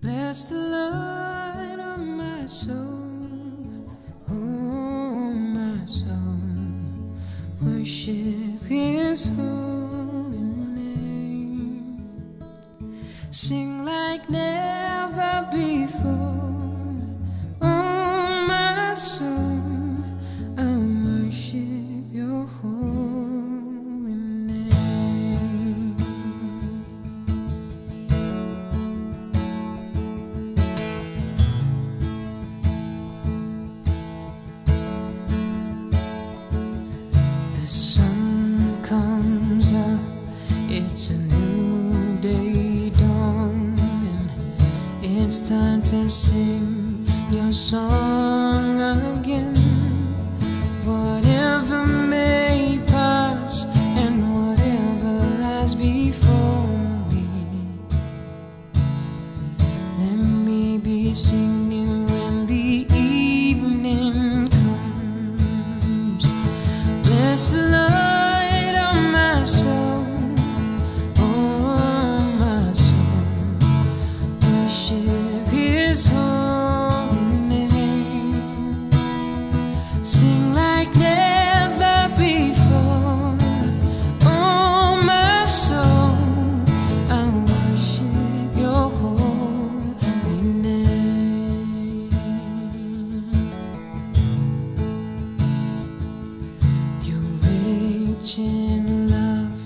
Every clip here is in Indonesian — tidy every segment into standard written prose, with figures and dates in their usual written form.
Bless the Lord, oh my soul, oh my soul, worship His holy name. Sing like never before, oh my soul, I worship Your holy name. The sun comes up, it's a new day dawning. It's time to sing Your song again. Whatever may pass and whatever lies before me, let me be singing when the evening comes. Bless the Lord, oh my soul, oh my soul, worship His holy name. Sing like never before, oh my soul, I worship Your holy name. You're rich in love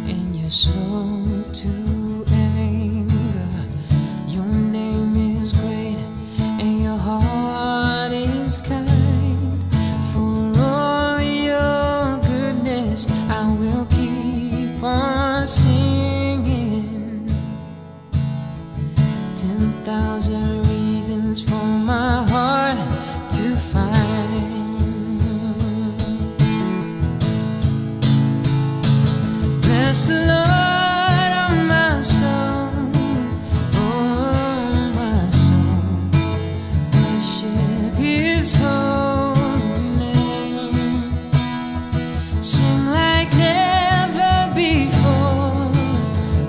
and You're slow to anger. Your name is great and Your heart is kind. For all Your goodness, I will keep on singing. 10,000 reasons for my heart to find. Bless the Lord, oh my soul, oh my soul, worship His holy name. Sing like never before,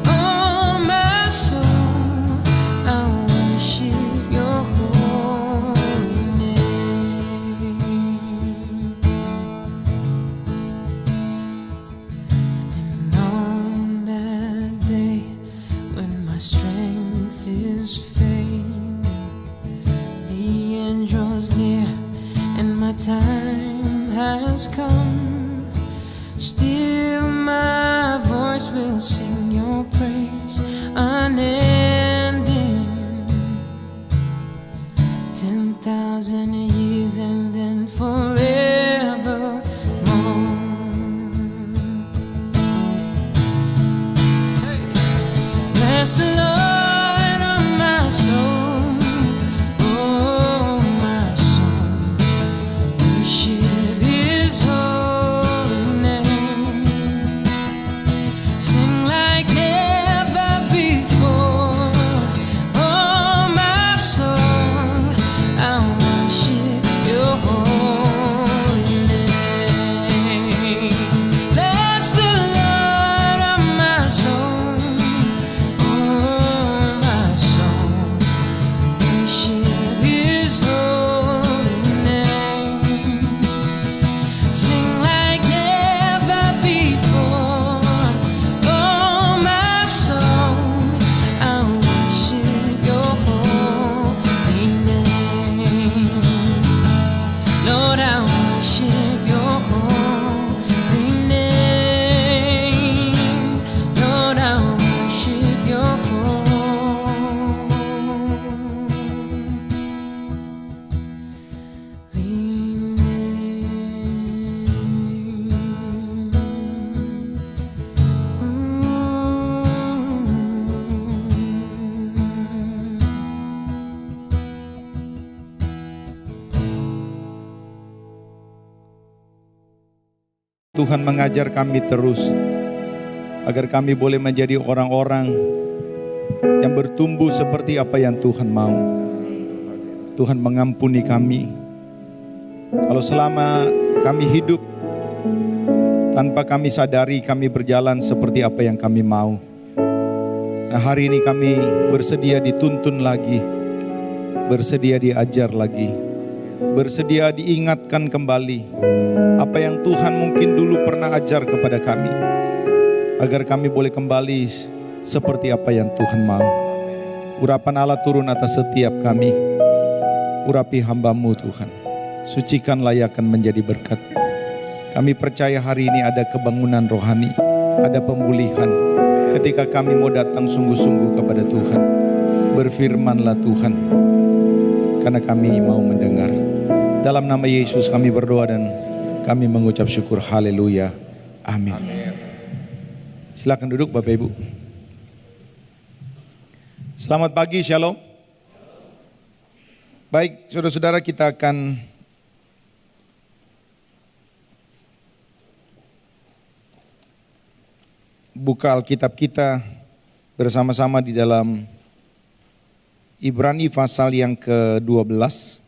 oh my soul, I worship Your holy name. And on that day when my strength is failing, the end draws near and my time has come, still my voice will sing Your praise unending. 10,000 years and then forevermore. Bless the Lord, oh my soul, oh my soul, worship His holy name. Sing like never before, oh my soul, I worship Your holy name. Bless the Lord, oh my soul, oh my soul, worship His holy name. Sing like never before, oh my soul, I worship Your holy name. Lord, I worship Your holy name. Lord, I worship Your Tuhan mengajar kami terus agar kami boleh menjadi orang-orang yang bertumbuh seperti apa yang Tuhan mau. Tuhan mengampuni kami kalau selama kami hidup tanpa kami sadari kami berjalan seperti apa yang kami mau. Nah, hari ini kami bersedia dituntun lagi, bersedia diajar lagi, bersedia diingatkan kembali apa yang Tuhan mungkin dulu pernah ajar kepada kami, agar kami boleh kembali seperti apa yang Tuhan mau. Urapan Allah turun atas setiap kami. Urapi hamba-Mu Tuhan, sucikan layakan menjadi berkat. Kami percaya hari ini ada kebangunan rohani, ada pemulihan. Ketika kami mau datang sungguh-sungguh kepada Tuhan, berfirmanlah Tuhan, karena kami mau mendengar. Dalam nama Yesus kami berdoa dan kami mengucap syukur. Haleluya. Amin. Silakan duduk Bapak Ibu. Selamat pagi, Shalom. Baik, saudara-saudara, kita akan buka Alkitab kita bersama-sama di dalam Ibrani pasal yang ke-12.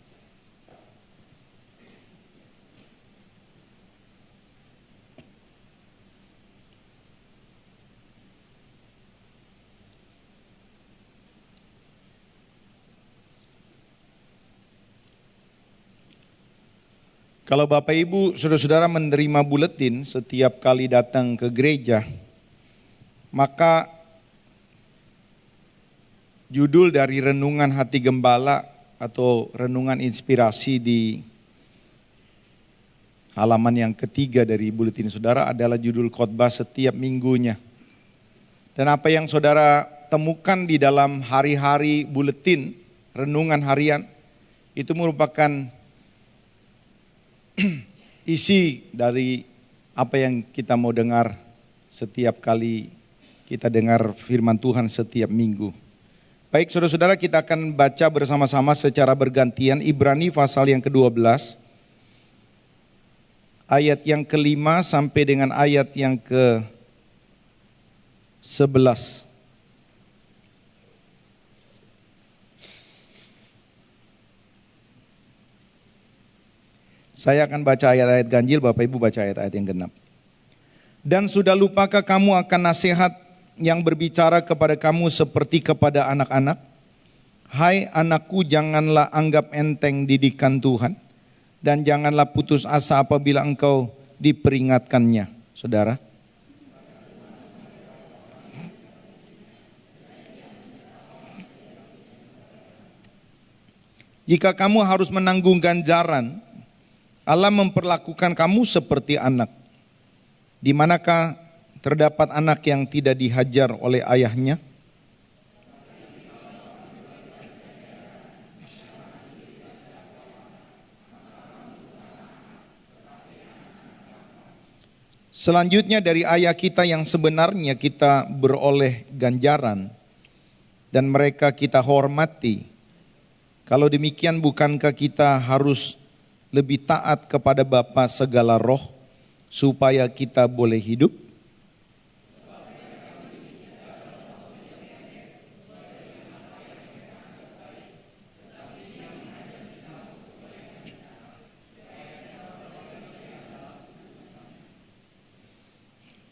Kalau Bapak Ibu, saudara-saudara menerima buletin setiap kali datang ke gereja, maka judul dari renungan hati gembala atau renungan inspirasi di halaman yang ketiga dari buletin saudara adalah judul khotbah setiap minggunya. Dan apa yang saudara temukan di dalam hari-hari buletin, renungan harian, itu merupakan isi dari apa yang kita mau dengar setiap kali kita dengar firman Tuhan setiap minggu. Baik, saudara-saudara, kita akan baca bersama-sama secara bergantian Ibrani pasal yang ke-12 ayat yang ke-5 sampai dengan ayat yang ke-11. Saya akan baca ayat-ayat ganjil, Bapak Ibu baca ayat-ayat yang genap. Dan sudah lupakah kamu akan nasihat yang berbicara kepada kamu seperti kepada anak-anak? Hai anakku, janganlah anggap enteng didikan Tuhan, dan janganlah putus asa apabila engkau diperingatkannya. Saudara, jika kamu harus menanggung ganjaran, Allah memperlakukan kamu seperti anak. Di manakah terdapat anak yang tidak dihajar oleh ayahnya? Selanjutnya dari ayah kita yang sebenarnya kita beroleh ganjaran dan mereka kita hormati. Kalau demikian bukankah kita harus lebih taat kepada Bapa segala roh supaya kita boleh hidup?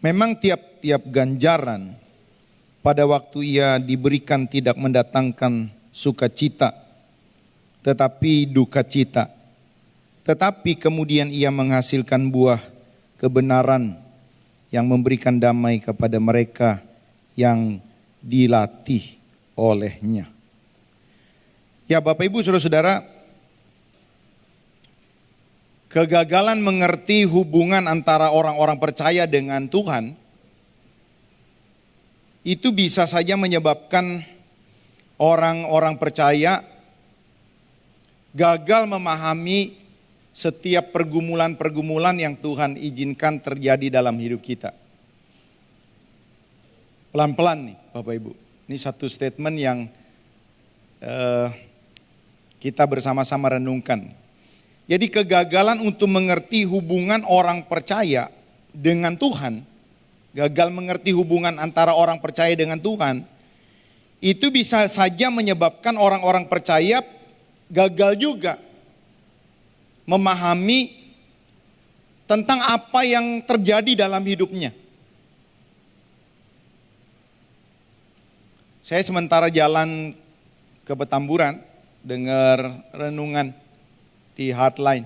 Memang tiap-tiap ganjaran pada waktu ia diberikan tidak mendatangkan sukacita, tetapi duka cita. Tetapi kemudian ia menghasilkan buah kebenaran yang memberikan damai kepada mereka yang dilatih olehnya. Ya Bapak Ibu saudara-saudara, kegagalan mengerti hubungan antara orang-orang percaya dengan Tuhan itu bisa saja menyebabkan orang-orang percaya gagal memahami setiap pergumulan-pergumulan yang Tuhan izinkan terjadi dalam hidup kita. Pelan-pelan nih Bapak Ibu. Ini satu statement yang kita bersama-sama renungkan. Jadi kegagalan untuk mengerti hubungan orang percaya dengan Tuhan, gagal mengerti hubungan antara orang percaya dengan Tuhan, itu bisa saja menyebabkan orang-orang percaya gagal juga memahami tentang apa yang terjadi dalam hidupnya. Saya sementara jalan ke Petamburan, dengar renungan di Heartline.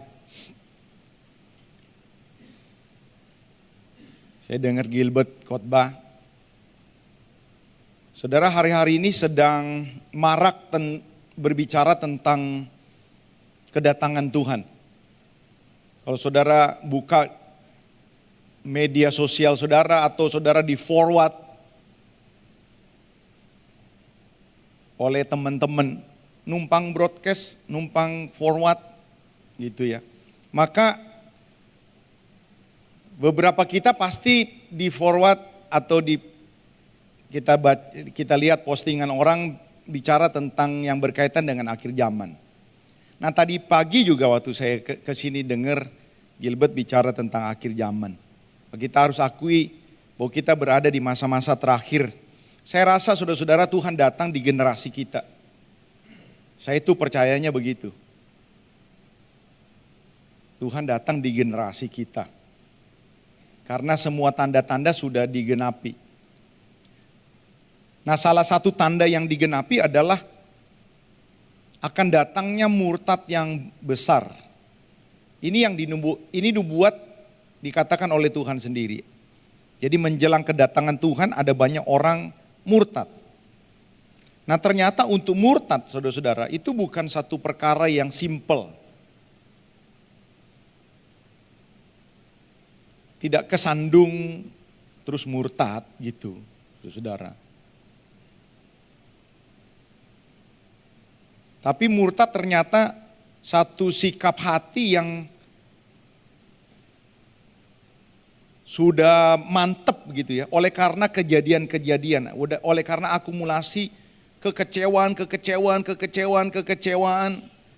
Saya dengar Gilbert khotbah. Saudara, hari-hari ini sedang marak berbicara tentang kedatangan Tuhan. Kalau saudara buka media sosial saudara atau saudara di forward oleh teman-teman, numpang broadcast, numpang forward gitu ya. Maka beberapa kita pasti di forward atau kita lihat postingan orang bicara tentang yang berkaitan dengan akhir zaman. Nah tadi pagi juga waktu saya ke sini dengar Gilbert bicara tentang akhir zaman. Kita harus akui bahwa kita berada di masa-masa terakhir. Saya rasa saudara-saudara Tuhan datang di generasi kita. Saya itu percayanya begitu. Tuhan datang di generasi kita. Karena semua tanda-tanda sudah digenapi. Nah salah satu tanda yang digenapi adalah akan datangnya murtad yang besar. Ini yang dinubuat dikatakan oleh Tuhan sendiri. Jadi menjelang kedatangan Tuhan ada banyak orang murtad. Nah ternyata untuk murtad saudara-saudara itu bukan satu perkara yang simple. Tidak kesandung terus murtad gitu saudara. Tapi murtad ternyata satu sikap hati yang sudah mantep gitu ya. Oleh karena kejadian-kejadian, oleh karena akumulasi kekecewaan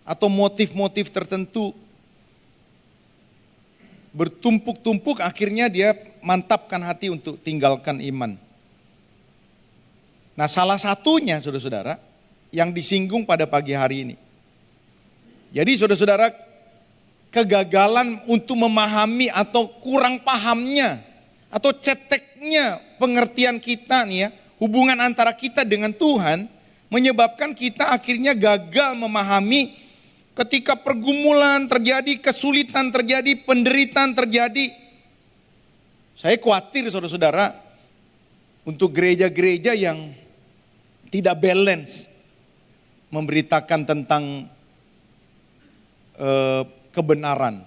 atau motif-motif tertentu. Bertumpuk-tumpuk akhirnya dia mantapkan hati untuk tinggalkan iman. Nah salah satunya saudara-saudara yang disinggung pada pagi hari ini. Jadi saudara-saudara, kegagalan untuk memahami atau kurang pahamnya atau ceteknya pengertian kita nih ya, hubungan antara kita dengan Tuhan menyebabkan kita akhirnya gagal memahami ketika pergumulan terjadi, kesulitan terjadi, penderitaan terjadi. Saya khawatir saudara-saudara untuk gereja-gereja yang tidak balance memberitakan tentang kebenaran.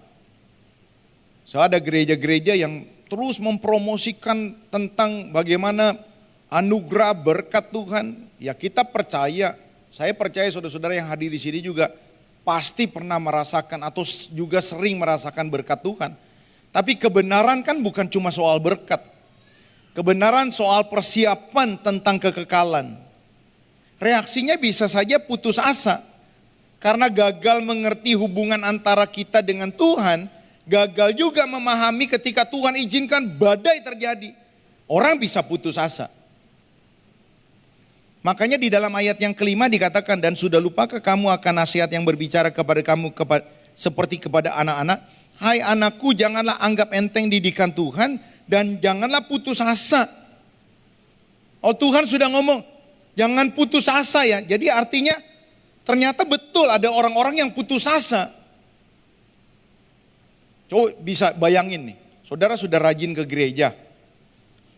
So ada gereja-gereja yang terus mempromosikan tentang bagaimana anugerah berkat Tuhan. Ya kita percaya, saya percaya saudara-saudara yang hadir di sini juga pasti pernah merasakan atau juga sering merasakan berkat Tuhan. Tapi kebenaran kan bukan cuma soal berkat. Kebenaran soal persiapan tentang kekekalan. Reaksinya bisa saja putus asa. Karena gagal mengerti hubungan antara kita dengan Tuhan. Gagal juga memahami ketika Tuhan izinkan badai terjadi. Orang bisa putus asa. Makanya di dalam ayat yang kelima dikatakan, dan sudah lupakah kamu akan nasihat yang berbicara kepada kamu seperti kepada anak-anak? Hai anakku, janganlah anggap enteng didikan Tuhan dan janganlah putus asa. Oh Tuhan sudah ngomong, jangan putus asa ya. Jadi artinya ternyata betul ada orang-orang yang putus asa. Coba bisa bayangin nih, saudara sudah rajin ke gereja,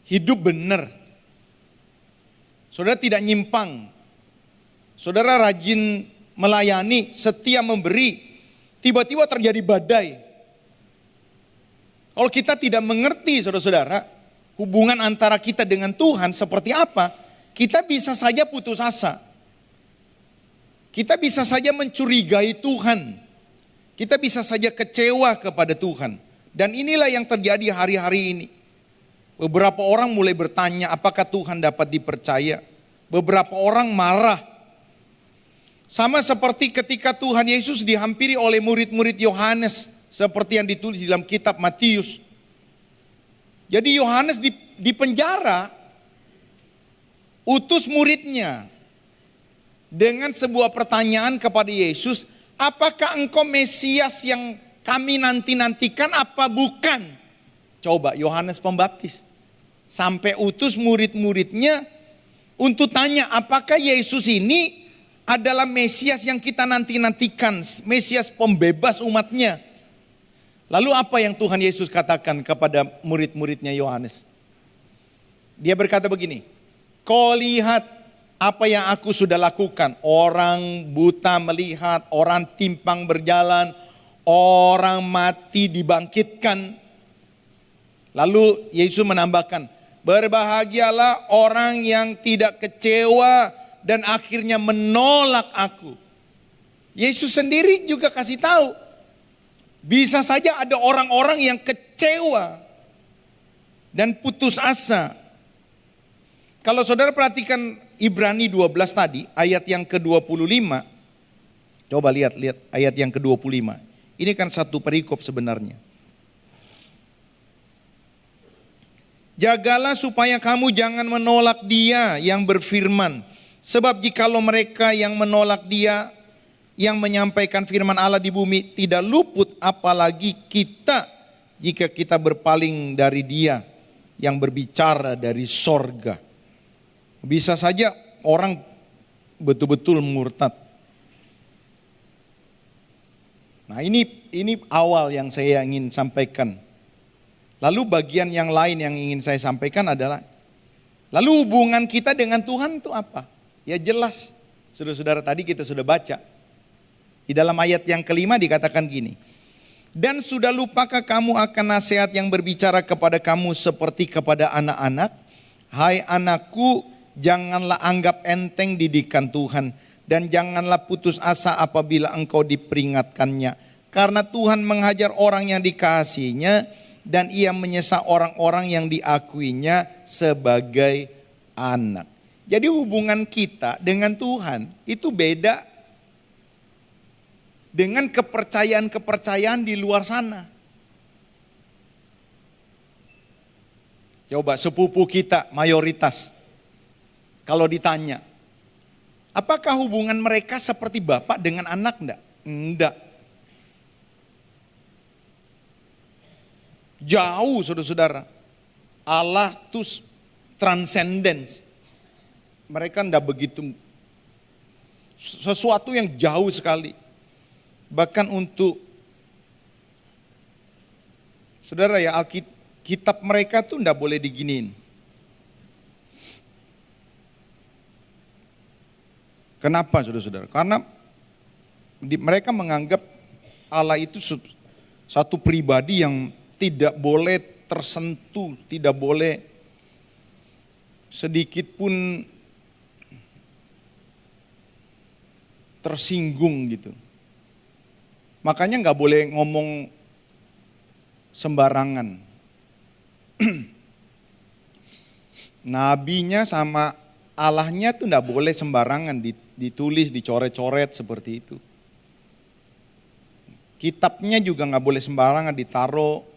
hidup benar, saudara tidak nyimpang, saudara rajin melayani, setia memberi, tiba-tiba terjadi badai. Kalau kita tidak mengerti saudara-saudara, hubungan antara kita dengan Tuhan seperti apa, kita bisa saja putus asa. Kita bisa saja mencurigai Tuhan. Kita bisa saja kecewa kepada Tuhan. Dan inilah yang terjadi hari-hari ini. Beberapa orang mulai bertanya apakah Tuhan dapat dipercaya. Beberapa orang marah. Sama seperti ketika Tuhan Yesus dihampiri oleh murid-murid Yohanes. Seperti yang ditulis di dalam kitab Matius. Jadi Yohanes di penjara. Utus muridnya. Dengan sebuah pertanyaan kepada Yesus, apakah engkau Mesias yang kami nanti-nantikan apa bukan? Coba Yohanes Pembaptis. Sampai utus murid-muridnya untuk tanya apakah Yesus ini adalah Mesias yang kita nanti-nantikan, Mesias pembebas umatnya. Lalu apa yang Tuhan Yesus katakan kepada murid-muridnya Yohanes? Dia berkata begini, kau lihat apa yang aku sudah lakukan. Orang buta melihat, orang timpang berjalan, orang mati dibangkitkan. Lalu Yesus menambahkan, berbahagialah orang yang tidak kecewa dan akhirnya menolak aku. Yesus sendiri juga kasih tahu, bisa saja ada orang-orang yang kecewa dan putus asa. Kalau saudara perhatikan Ibrani 12 tadi, ayat yang ke-25. Coba lihat ayat yang ke-25. Ini kan satu perikop sebenarnya. Jagalah supaya kamu jangan menolak Dia yang berfirman. Sebab jikalau mereka yang menolak Dia yang menyampaikan firman Allah di bumi tidak luput, apalagi kita jika kita berpaling dari Dia yang berbicara dari sorga. Bisa saja orang betul-betul murtad. Nah ini awal yang saya ingin sampaikan. Lalu bagian yang lain yang ingin saya sampaikan adalah, lalu hubungan kita dengan Tuhan itu apa? Ya jelas, saudara-saudara tadi kita sudah baca. Di dalam ayat yang kelima dikatakan gini, dan sudah lupakah kamu akan nasihat yang berbicara kepada kamu seperti kepada anak-anak? Hai anakku, janganlah anggap enteng didikan Tuhan, dan janganlah putus asa apabila engkau diperingatkannya. Karena Tuhan menghajar orang yang dikasihinya, dan Ia menyesa orang-orang yang diakuinya sebagai anak. Jadi hubungan kita dengan Tuhan itu beda dengan kepercayaan-kepercayaan di luar sana. Coba sepupu kita mayoritas, kalau ditanya, apakah hubungan mereka seperti bapak dengan anak? Enggak. Jauh saudara-saudara. Allah tuh transcendence. Mereka enggak begitu. Sesuatu yang jauh sekali. Bahkan untuk, saudara ya, Alkitab mereka tuh enggak boleh diginiin. Kenapa saudara-saudara? Karena mereka menganggap Allah itu satu pribadi yang tidak boleh tersentuh, tidak boleh sedikit pun tersinggung gitu. Makanya nggak boleh ngomong sembarangan. Nabinya sama Allahnya tuh nggak boleh sembarangan ditulis, dicoret-coret seperti itu. Kitabnya juga nggak boleh sembarangan ditaruh.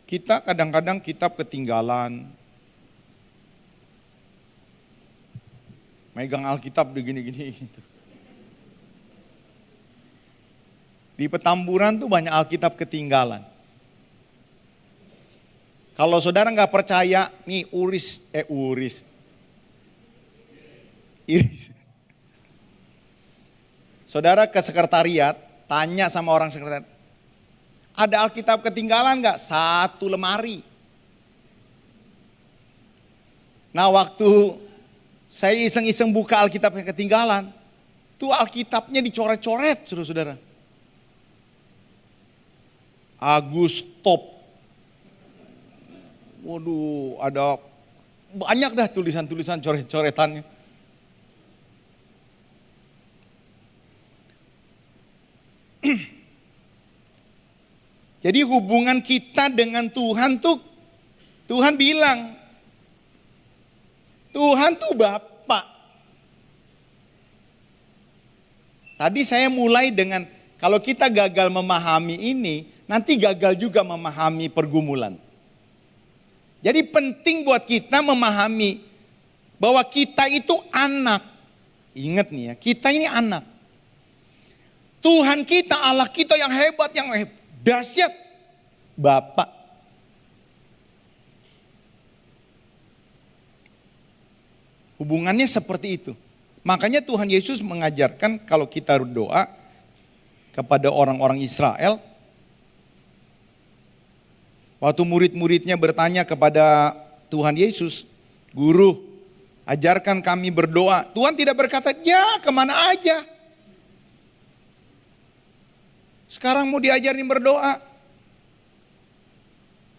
Kita kadang-kadang kitab ketinggalan. Megang Alkitab begini-gini. Di Petamburan tuh banyak Alkitab ketinggalan. Kalau saudara nggak percaya, nih Iris. Saudara ke sekretariat, tanya sama orang sekretariat, ada Alkitab ketinggalan nggak? 1 lemari. Nah waktu saya iseng-iseng buka Alkitab yang ketinggalan, tuh Alkitabnya dicoret-coret, saudara-saudara. Agus Top. Waduh, ada banyak dah tulisan-tulisan coret-coretannya. Jadi hubungan kita dengan Tuhan tuh, Tuhan bilang, Tuhan tuh Bapa. Tadi saya mulai dengan, kalau kita gagal memahami ini, nanti gagal juga memahami pergumulan. Jadi penting buat kita memahami bahwa kita itu anak. Ingat nih ya, kita ini anak. Tuhan kita, Allah kita yang hebat, yang dahsyat, Bapa. Hubungannya seperti itu. Makanya Tuhan Yesus mengajarkan kalau kita berdoa kepada orang-orang Israel, waktu murid-muridnya bertanya kepada Tuhan Yesus, "Guru, ajarkan kami berdoa." Tuhan tidak berkata, "Ya, kemana aja. Sekarang mau diajarin berdoa."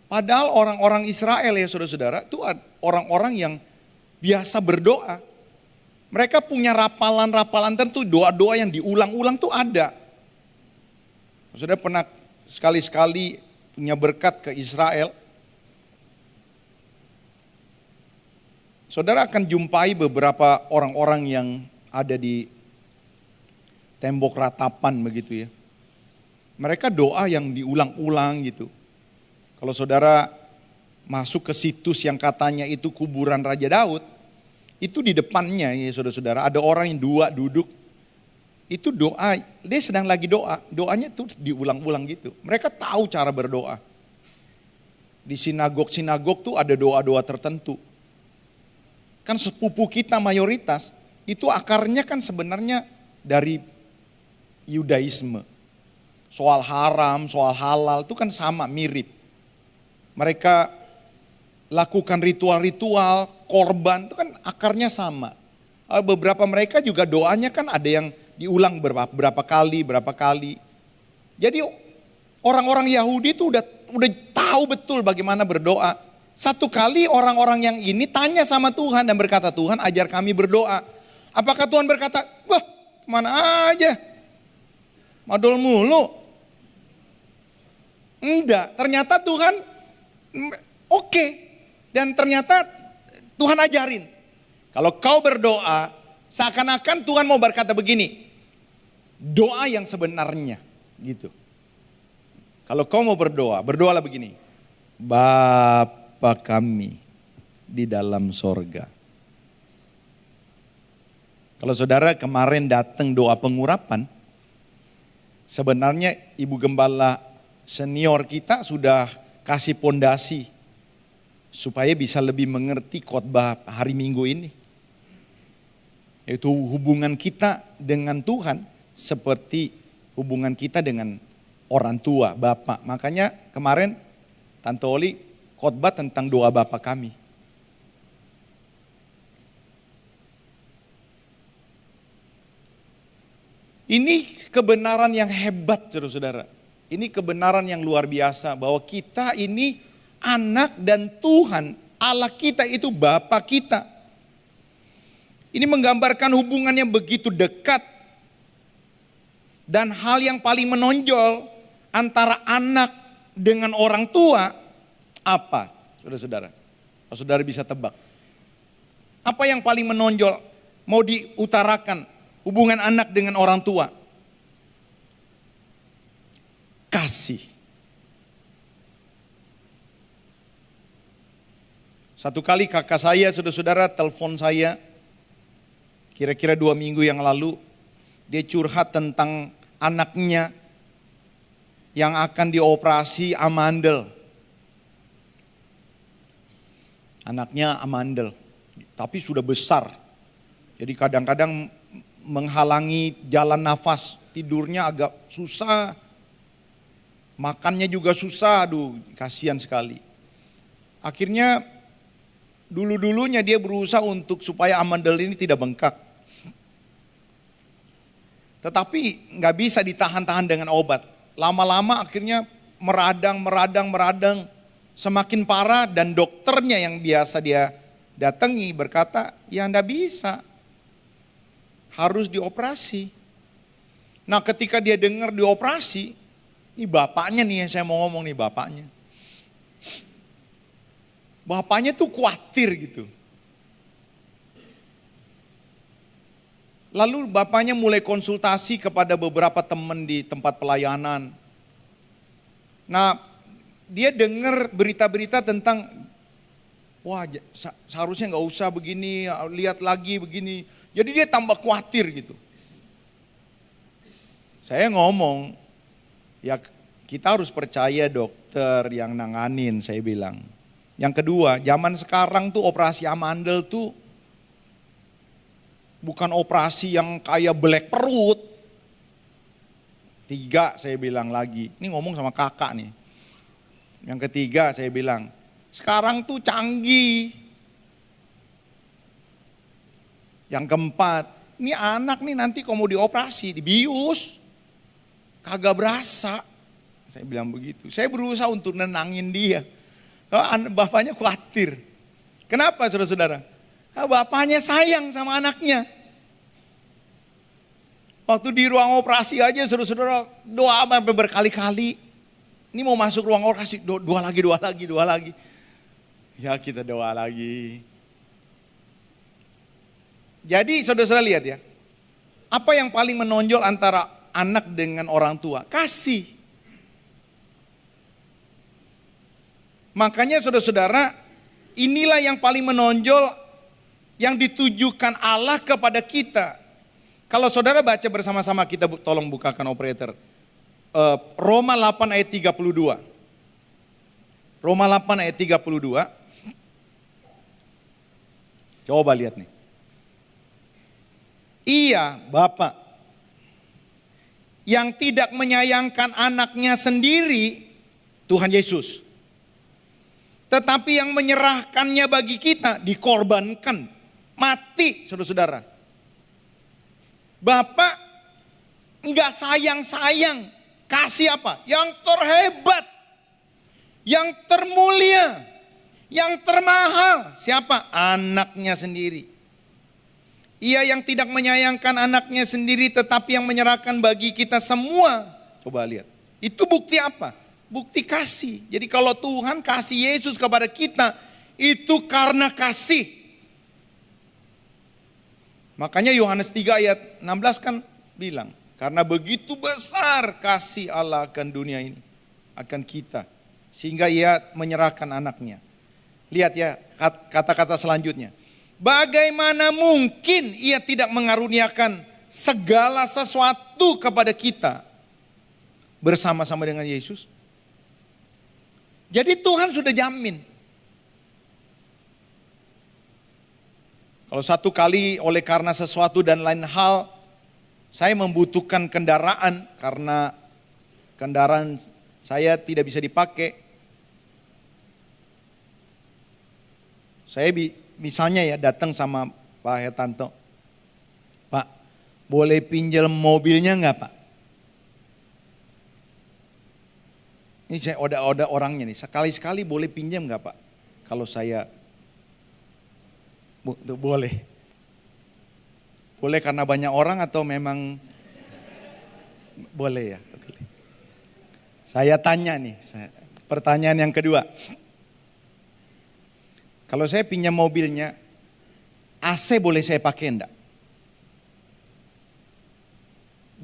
Padahal orang-orang Israel ya saudara-saudara, itu orang-orang yang biasa berdoa. Mereka punya rapalan-rapalan tertentu, doa-doa yang diulang-ulang tuh ada. Saudara pernah sekali-sekali punya berkat ke Israel, saudara akan jumpai beberapa orang-orang yang ada di tembok ratapan begitu ya. Mereka doa yang diulang-ulang gitu. Kalau saudara masuk ke situs yang katanya itu kuburan Raja Daud, itu di depannya ya saudara-saudara ada orang yang dua duduk. Itu doa, dia sedang lagi doa. Doanya tuh diulang-ulang gitu. Mereka tahu cara berdoa. Di sinagog-sinagog tuh ada doa-doa tertentu. Kan sepupu kita mayoritas, itu akarnya kan sebenarnya dari Yudaisme. Soal haram, soal halal itu kan sama, mirip. Mereka lakukan ritual-ritual, korban itu kan akarnya sama. Beberapa mereka juga doanya kan ada yang diulang berapa kali. Jadi orang-orang Yahudi itu udah tahu betul bagaimana berdoa. Satu kali orang-orang yang ini tanya sama Tuhan dan berkata, "Tuhan, ajar kami berdoa." Apakah Tuhan berkata, "Wah, kemana aja, madol mulu"? Enggak, ternyata Tuhan oke. Dan ternyata Tuhan ajarin. Kalau kau berdoa, seakan-akan Tuhan mau berkata begini, doa yang sebenarnya gitu. Kalau kau mau berdoa, berdoalah begini. Bapa kami di dalam sorga. Kalau saudara kemarin datang doa pengurapan, sebenarnya Ibu Gembala senior kita sudah kasih pondasi supaya bisa lebih mengerti khotbah hari Minggu ini. Yaitu hubungan kita dengan Tuhan seperti hubungan kita dengan orang tua, Bapak. Makanya kemarin Tante Oli khotbah tentang doa Bapa kami. Ini kebenaran yang hebat saudara-saudara. Ini kebenaran yang luar biasa bahwa kita ini anak dan Tuhan Allah kita itu Bapa kita. Ini menggambarkan hubungan yang begitu dekat. Dan hal yang paling menonjol antara anak dengan orang tua apa? Saudara-saudara, saudara bisa tebak. Apa yang paling menonjol mau diutarakan hubungan anak dengan orang tua? Kasih. Satu kali kakak saya, saudara-saudara, telepon saya, kira-kira 2 minggu yang lalu, dia curhat tentang anaknya yang akan dioperasi amandel. Anaknya amandel, tapi sudah besar. Jadi kadang-kadang menghalangi jalan nafas, tidurnya agak susah, makannya juga susah, aduh kasihan sekali. Akhirnya dulu-dulunya dia berusaha untuk supaya amandel ini tidak bengkak. Tetapi nggak bisa ditahan-tahan dengan obat. Lama-lama akhirnya meradang. Semakin parah dan dokternya yang biasa dia datangi berkata, ya nggak bisa. Harus dioperasi. Nah ketika dia dengar dioperasi, ini bapaknya nih yang saya mau ngomong nih bapaknya. Bapaknya tuh khawatir gitu. Lalu bapaknya mulai konsultasi kepada beberapa teman di tempat pelayanan. Nah, dia dengar berita-berita tentang, wah seharusnya nggak usah begini, lihat lagi begini. Jadi dia tambah khawatir gitu. Saya ngomong, ya kita harus percaya dokter yang nanganin, saya bilang. Yang kedua, zaman sekarang tuh operasi amandel tuh Bukan operasi yang kayak belek perut. 3 saya bilang lagi, ini ngomong sama kakak nih. Yang ketiga saya bilang, sekarang tuh canggih. Yang keempat, ini anak nih nanti kalau mau dioperasi, dibius. Kagak berasa. Saya bilang begitu. Saya berusaha untuk nenangin dia. Bapaknya khawatir. Kenapa saudara-saudara? Bapaknya sayang sama anaknya. Waktu di ruang operasi aja saudara-saudara doa sampai berkali-kali. Ini mau masuk ruang operasi, doa lagi. Ya kita doa lagi. Jadi saudara-saudara lihat ya. Apa yang paling menonjol antara anak dengan orang tua? Kasih. Makanya saudara-saudara, inilah yang paling menonjol yang ditujukan Allah kepada kita. Kalau saudara baca bersama-sama, kita tolong bukakan operator. Roma 8 ayat 32. Roma 8 ayat 32. Coba lihat nih. Ia, Bapak, yang tidak menyayangkan anaknya sendiri, Tuhan Yesus, tetapi yang menyerahkannya bagi kita, dikorbankan, mati, saudara-saudara. Bapak enggak sayang-sayang, kasih apa? Yang terhebat, yang termulia, yang termahal. Siapa? Anaknya sendiri. Ia yang tidak menyayangkan anaknya sendiri, tetapi yang menyerahkan bagi kita semua. Coba lihat, itu bukti apa? Bukti kasih. Jadi kalau Tuhan kasih Yesus kepada kita, itu karena kasih. Makanya Yohanes 3 ayat 16 kan bilang, karena begitu besar kasih Allah akan dunia ini, akan kita, sehingga ia menyerahkan anaknya. Lihat ya kata-kata selanjutnya. Bagaimana mungkin ia tidak mengaruniakan segala sesuatu kepada kita bersama-sama dengan Yesus? Jadi Tuhan sudah jamin. Kalau satu kali oleh karena sesuatu dan lain hal, saya membutuhkan kendaraan karena kendaraan saya tidak bisa dipakai. Saya misalnya ya datang sama Pak Hertanto, Pak boleh pinjam mobilnya enggak Pak? Ini saya oda-oda orangnya nih, sekali-sekali boleh pinjam enggak Pak? Kalau saya boleh. Boleh karena banyak orang atau memang boleh ya? Saya tanya nih, pertanyaan yang kedua. Kalau saya pinjam mobilnya, AC boleh saya pakai enggak?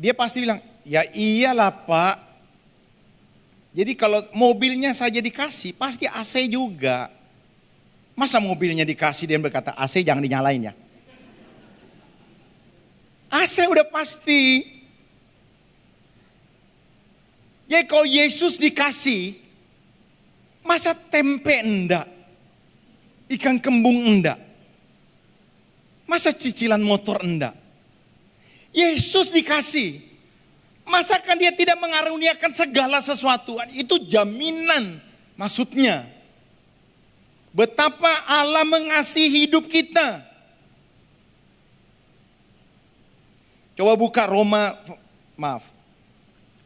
Dia pasti bilang, ya iyalah Pak. Jadi kalau mobilnya saja dikasih, pasti AC juga. Masa mobilnya dikasih dia berkata AC jangan dinyalain ya. AC udah pasti. Jadi kalau Yesus dikasih, masa tempe enggak? Ikan kembung enggak? Masa cicilan motor enggak? Yesus dikasih, masakan dia tidak mengaruniakan segala sesuatu? Itu jaminan maksudnya. Betapa Allah mengasihi hidup kita. Coba buka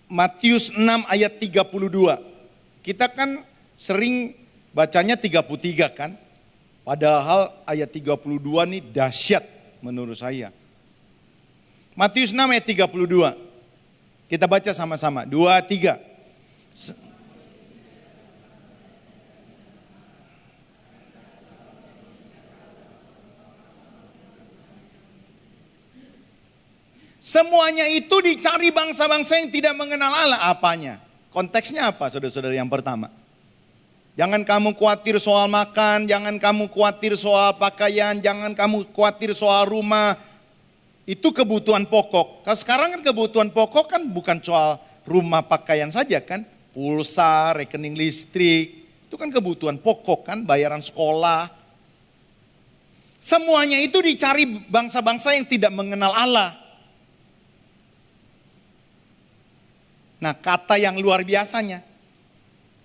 Matius 6 ayat 32. Kita kan sering bacanya 33 kan. Padahal ayat 32 nih dahsyat menurut saya. Matius 6 ayat 32. Kita baca sama-sama. 2, 3. Semuanya itu dicari bangsa-bangsa yang tidak mengenal Allah. Apanya? Konteksnya apa saudara-saudara yang pertama? Jangan kamu khawatir soal makan, jangan kamu khawatir soal pakaian, jangan kamu khawatir soal rumah. Itu kebutuhan pokok. Kalau sekarang kan kebutuhan pokok kan bukan soal rumah pakaian saja kan. Pulsa, rekening listrik, itu kan kebutuhan pokok kan, bayaran sekolah. Semuanya itu dicari bangsa-bangsa yang tidak mengenal Allah. Nah, kata yang luar biasanya.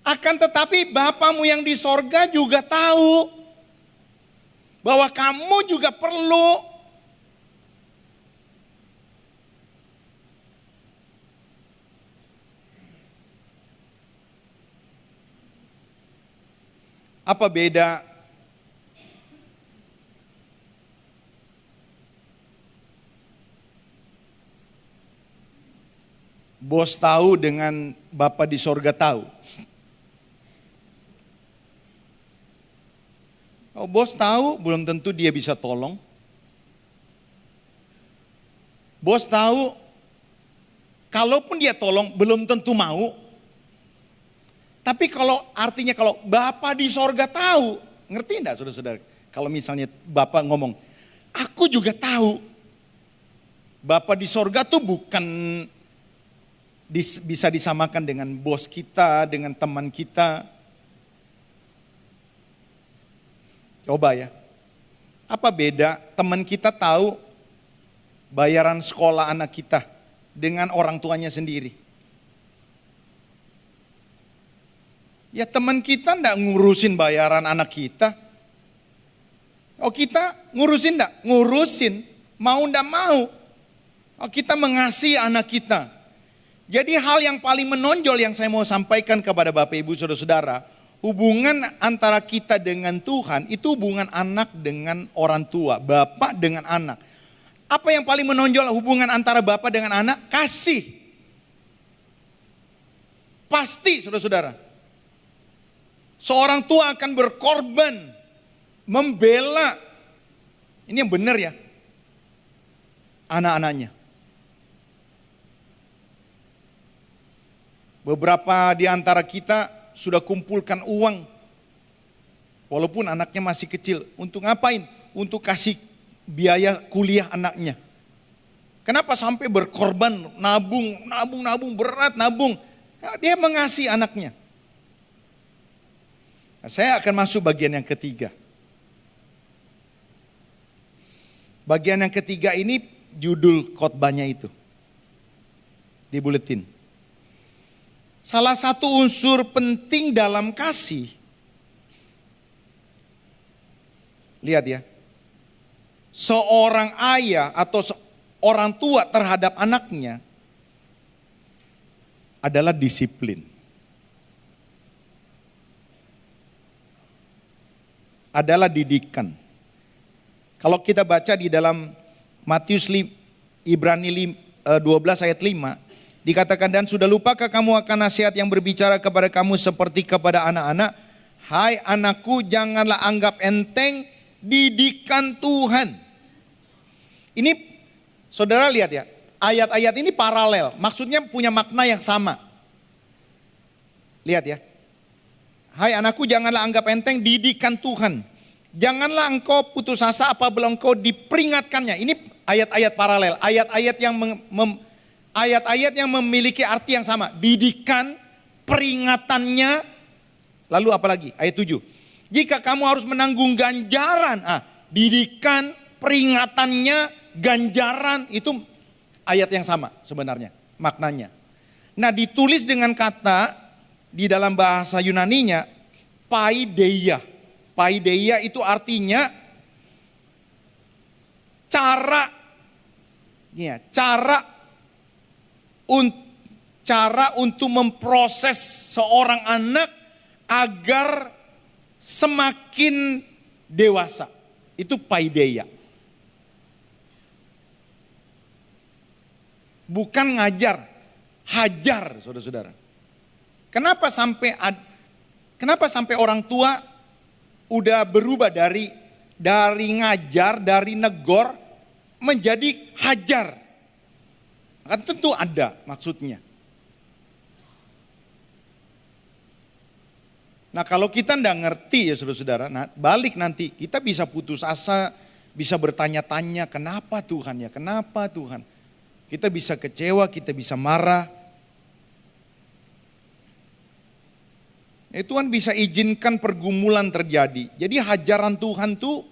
Akan tetapi Bapamu yang di sorga juga tahu bahwa kamu juga perlu apa beda bos tahu dengan Bapa di sorga tahu? Oh, bos tahu belum tentu dia bisa tolong. Bos tahu kalaupun dia tolong belum tentu mau. Tapi artinya kalau Bapa di sorga tahu, ngerti enggak saudara-saudara? Kalau misalnya Bapa ngomong, aku juga tahu. Bapa di sorga tuh bukan bisa disamakan dengan bos kita, dengan teman kita. Coba ya, apa beda teman kita tahu bayaran sekolah anak kita dengan orang tuanya sendiri? Ya teman kita enggak ngurusin bayaran anak kita. Oh kita ngurusin enggak? Ngurusin, mau enggak mau. Oh kita mengasihi anak kita. Jadi hal yang paling menonjol yang saya mau sampaikan kepada Bapak Ibu Saudara-saudara, hubungan antara kita dengan Tuhan itu hubungan anak dengan orang tua, bapak dengan anak. Apa yang paling menonjol hubungan antara bapak dengan anak? Kasih. Pasti saudara-saudara. Seorang tua akan berkorban, membela. Ini yang benar ya. Anak-anaknya. Beberapa di antara kita sudah kumpulkan uang, walaupun anaknya masih kecil. Untuk ngapain? Untuk kasih biaya kuliah anaknya. Kenapa sampai berkorban, nabung, berat nabung. Ya, dia mengasihi anaknya. Nah, saya akan masuk bagian yang ketiga. Bagian yang ketiga ini judul khotbahnya itu. Di buletin. Salah satu unsur penting dalam kasih, lihat ya, seorang ayah atau orang tua terhadap anaknya adalah disiplin. Adalah didikan. Kalau kita baca di dalam Ibrani 12 ayat 5, dikatakan, dan sudah lupakah kamu akan nasihat yang berbicara kepada kamu seperti kepada anak-anak? Hai anakku, janganlah anggap enteng didikan Tuhan. Ini saudara lihat ya, ayat-ayat ini paralel, maksudnya punya makna yang sama. Lihat ya. Hai anakku, janganlah anggap enteng didikan Tuhan. Janganlah engkau putus asa apabila engkau diperingatkannya. Ini ayat-ayat paralel, ayat-ayat yang memiliki arti yang sama. Didikan, peringatannya, lalu apa lagi? Ayat 7. Jika kamu harus menanggung ganjaran, didikan, peringatannya, ganjaran, itu ayat yang sama sebenarnya maknanya. Nah, ditulis dengan kata di dalam bahasa Yunaninya paideia. Paideia itu artinya cara untuk memproses seorang anak agar semakin dewasa. Itu paideia. Bukan ngajar, hajar saudara-saudara. Kenapa sampai orang tua udah berubah dari ngajar, dari negor menjadi hajar? Kan tentu ada maksudnya. Nah kalau kita enggak ngerti ya saudara-saudara, balik nanti kita bisa putus asa, bisa bertanya-tanya kenapa Tuhan ya, kenapa Tuhan. Kita bisa kecewa, kita bisa marah. Tuhan bisa izinkan pergumulan terjadi. Jadi hajaran Tuhan tuh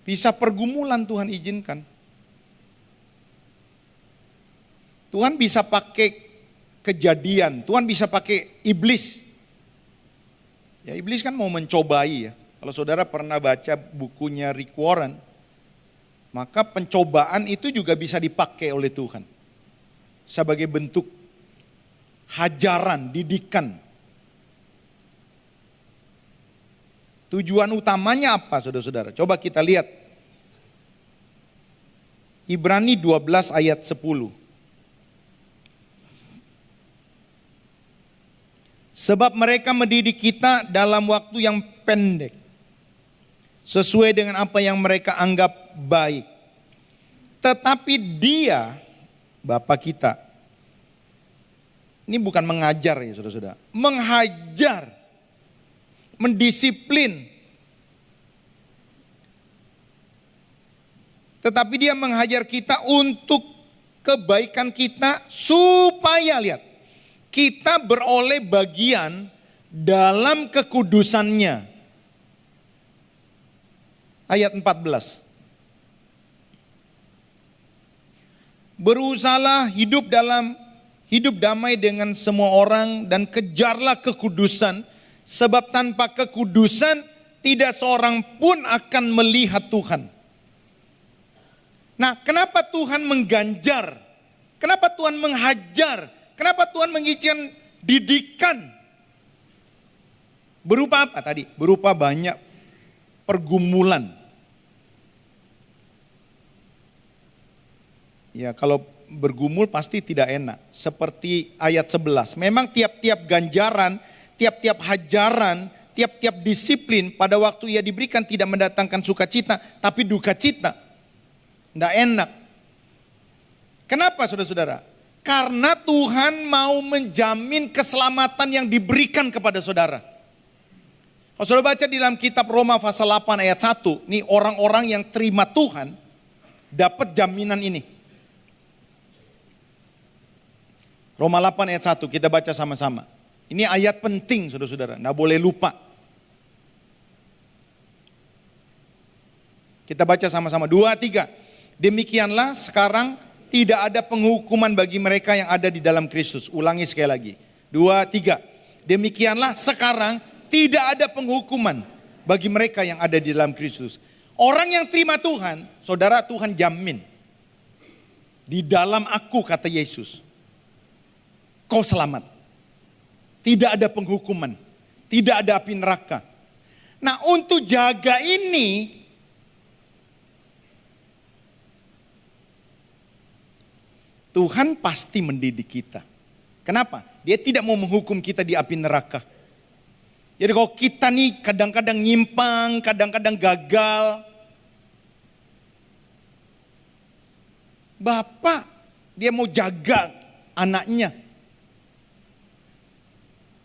Bisa pergumulan Tuhan izinkan. Tuhan bisa pakai kejadian, Tuhan bisa pakai iblis. Ya iblis kan mau mencobai ya. Kalau saudara pernah baca bukunya Rick Warren, maka pencobaan itu juga bisa dipakai oleh Tuhan. Sebagai bentuk hajaran, didikan. Tujuan utamanya apa saudara-saudara? Coba kita lihat. Ibrani 12 ayat 10. Sebab mereka mendidik kita dalam waktu yang pendek. Sesuai dengan apa yang mereka anggap baik. Tetapi dia, Bapa kita. Ini bukan mengajar ya saudara-saudara. Menghajar. Mendisiplin. Tetapi dia menghajar kita untuk kebaikan kita supaya lihat. Kita beroleh bagian dalam kekudusannya. Ayat 14. Berusahalah hidup damai dengan semua orang dan kejarlah kekudusan. Sebab tanpa kekudusan tidak seorang pun akan melihat Tuhan. Nah, kenapa Tuhan mengganjar? Kenapa Tuhan menghajar? Kenapa Tuhan mengizinkan didikan? Berupa apa tadi? Berupa banyak pergumulan. Ya, kalau bergumul pasti tidak enak. Seperti ayat 11. Memang tiap-tiap ganjaran, tiap-tiap hajaran, tiap-tiap disiplin pada waktu ia diberikan tidak mendatangkan sukacita, tapi duka cita. Tidak enak. Kenapa saudara-saudara? Karena Tuhan mau menjamin keselamatan yang diberikan kepada saudara. Kalau saudara baca di dalam kitab Roma pasal 8 ayat 1, nih orang-orang yang terima Tuhan dapat jaminan ini. Roma 8 ayat 1 kita baca sama-sama. Ini ayat penting saudara-saudara, tidak boleh lupa. Kita baca sama-sama, 2, 3. Demikianlah sekarang tidak ada penghukuman bagi mereka yang ada di dalam Kristus. Ulangi sekali lagi. 2, 3. Demikianlah sekarang tidak ada penghukuman bagi mereka yang ada di dalam Kristus. Orang yang terima Tuhan, saudara Tuhan jamin. Di dalam aku kata Yesus, kau selamat. Tidak ada penghukuman. Tidak ada api neraka. Nah untuk jaga ini, Tuhan pasti mendidik kita. Kenapa? Dia tidak mau menghukum kita di api neraka. Jadi kalau kita nih kadang-kadang nyimpang, kadang-kadang gagal. Bapak, dia mau jaga anaknya.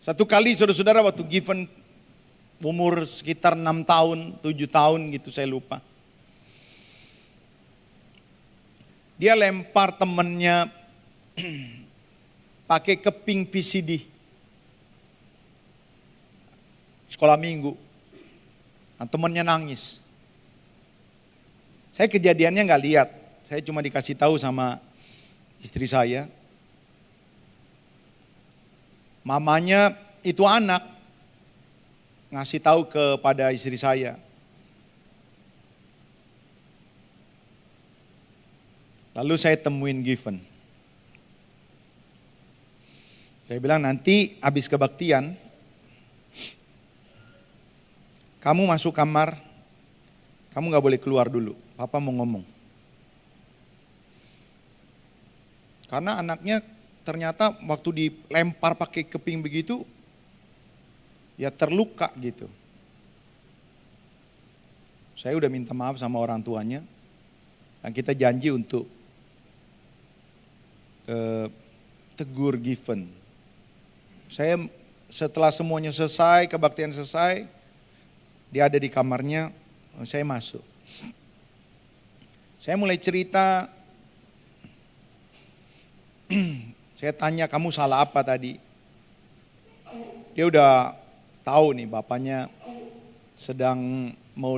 Satu kali saudara-saudara waktu Given umur sekitar 6 tahun, 7 tahun gitu saya lupa. Dia lempar temennya pakai keping PCD. Sekolah minggu. Nah, temennya nangis. Saya kejadiannya nggak lihat. Saya cuma dikasih tahu sama istri saya. Mamanya itu anak ngasih tahu kepada istri saya. Lalu saya temuin Given. Saya bilang nanti habis kebaktian, kamu masuk kamar, kamu gak boleh keluar dulu. Papa mau ngomong. Karena anaknya ternyata waktu dilempar pakai keping begitu, ya terluka gitu. Saya udah minta maaf sama orang tuanya, dan kita janji untuk tegur Given. Saya setelah semuanya selesai, kebaktian selesai, dia ada di kamarnya, saya masuk. Saya mulai cerita, saya tanya kamu salah apa tadi? Dia udah tahu nih bapaknya sedang mau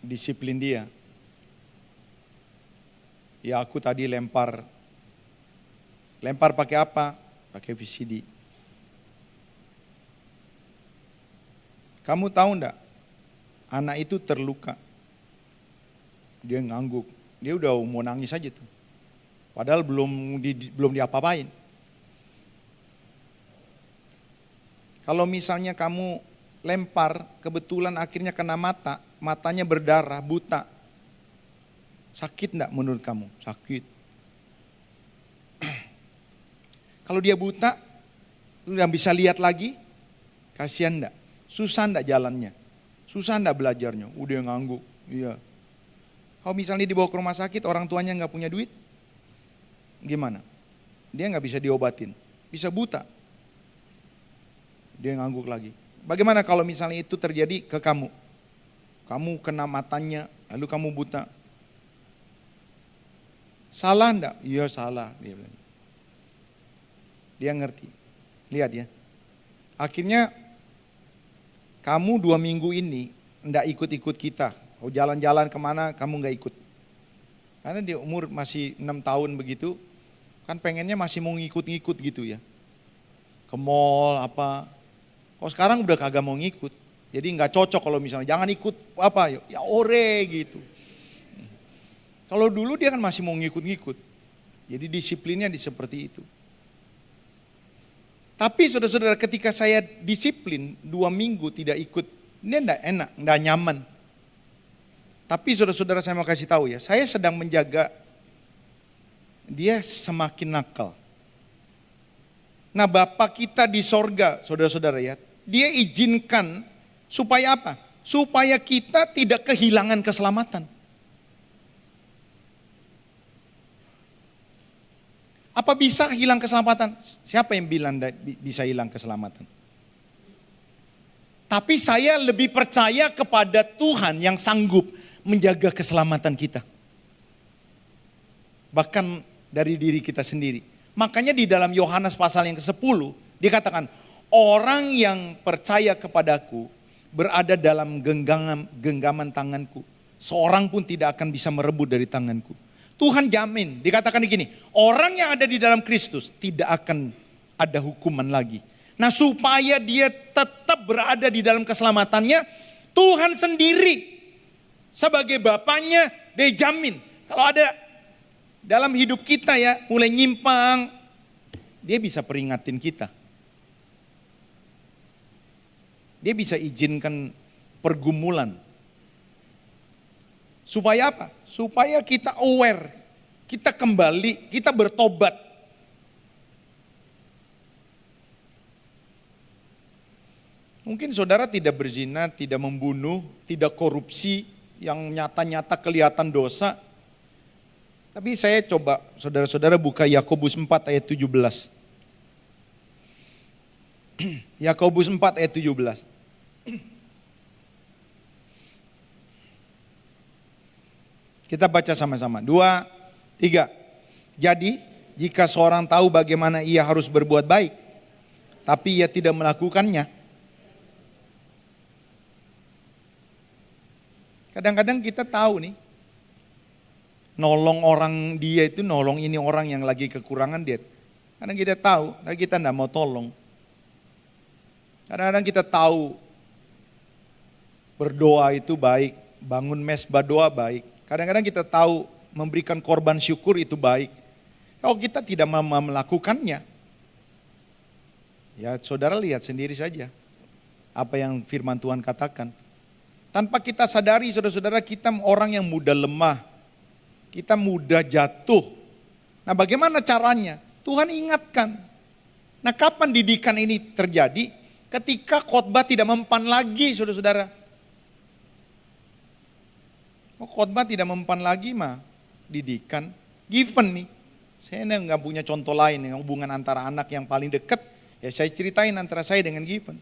disiplin dia. Ya aku tadi lempar pakai apa? Pakai VCD. Kamu tahu enggak? Anak itu terluka. Dia ngangguk. Dia udah mau nangis aja tuh. Padahal belum diapa-apain. Kalau misalnya kamu lempar, kebetulan akhirnya kena mata, matanya berdarah, buta. Sakit enggak menurut kamu? Sakit. Kalau dia buta, udah bisa lihat lagi, kasihan enggak? Susah enggak jalannya? Susah enggak belajarnya? Udah ngangguk. Iya. Kalau misalnya dibawa ke rumah sakit, orang tuanya enggak punya duit, gimana? Dia enggak bisa diobatin, bisa buta. Dia ngangguk lagi. Bagaimana kalau misalnya itu terjadi ke kamu? Kamu kena matanya, lalu kamu buta. Salah enggak? Iya salah, dia bilang. Dia ngerti. Lihat ya. Akhirnya kamu 2 minggu ini enggak ikut-ikut kita. Kalau jalan-jalan kemana kamu enggak ikut. Karena dia umur masih 6 tahun begitu, kan pengennya masih mau ngikut-ngikut gitu ya. Ke mall apa. Kalau sekarang udah kagak mau ngikut. Jadi enggak cocok kalau misalnya jangan ikut apa ya ore gitu. Kalau dulu dia kan masih mau ngikut-ngikut. Jadi disiplinnya seperti itu. Tapi saudara-saudara ketika saya disiplin 2 minggu tidak ikut, ini enggak enak, enggak nyaman. Tapi saudara-saudara saya mau kasih tahu ya, saya sedang menjaga dia semakin nakal. Nah Bapak kita di sorga, saudara-saudara ya, dia izinkan supaya apa? Supaya kita tidak kehilangan keselamatan. Apa bisa hilang keselamatan? Siapa yang bilang bisa hilang keselamatan? Tapi saya lebih percaya kepada Tuhan yang sanggup menjaga keselamatan kita. Bahkan dari diri kita sendiri. Makanya di dalam Yohanes pasal yang ke-10 dikatakan, orang yang percaya kepadaku berada dalam genggaman tanganku. Seorang pun tidak akan bisa merebut dari tanganku. Tuhan jamin, dikatakan begini, orang yang ada di dalam Kristus tidak akan ada hukuman lagi. Nah supaya dia tetap berada di dalam keselamatannya, Tuhan sendiri sebagai Bapaknya dia jamin. Kalau ada dalam hidup kita ya mulai nyimpang, dia bisa peringatin kita. Dia bisa izinkan pergumulan. Supaya apa? Supaya kita aware, kita kembali, kita bertobat. Mungkin saudara tidak berzina, tidak membunuh, tidak korupsi, yang nyata-nyata kelihatan dosa. Tapi saya coba saudara-saudara buka Yakobus 4 ayat 17. Yakobus 4 ayat 17. Kita baca sama-sama. 2, 3. Jadi, jika seorang tahu bagaimana ia harus berbuat baik, tapi ia tidak melakukannya. Kadang-kadang kita tahu nih, nolong orang dia itu, nolong ini orang yang lagi kekurangan dia. Kadang kita tahu, tapi kita tidak mau tolong. Kadang-kadang kita tahu, berdoa itu baik, bangun mesbah doa baik. Kadang-kadang kita tahu memberikan korban syukur itu baik. Kalau kita tidak melakukannya, ya saudara lihat sendiri saja apa yang firman Tuhan katakan. Tanpa kita sadari saudara-saudara kita orang yang mudah lemah, kita mudah jatuh. Nah bagaimana caranya? Tuhan ingatkan. Nah kapan didikan ini terjadi? Ketika khotbah tidak mempan lagi saudara-saudara. Khotbah tidak mempan lagi mah didikan, given nih. Saya nggak punya contoh lain yang hubungan antara anak yang paling dekat. Ya saya ceritain antara saya dengan given.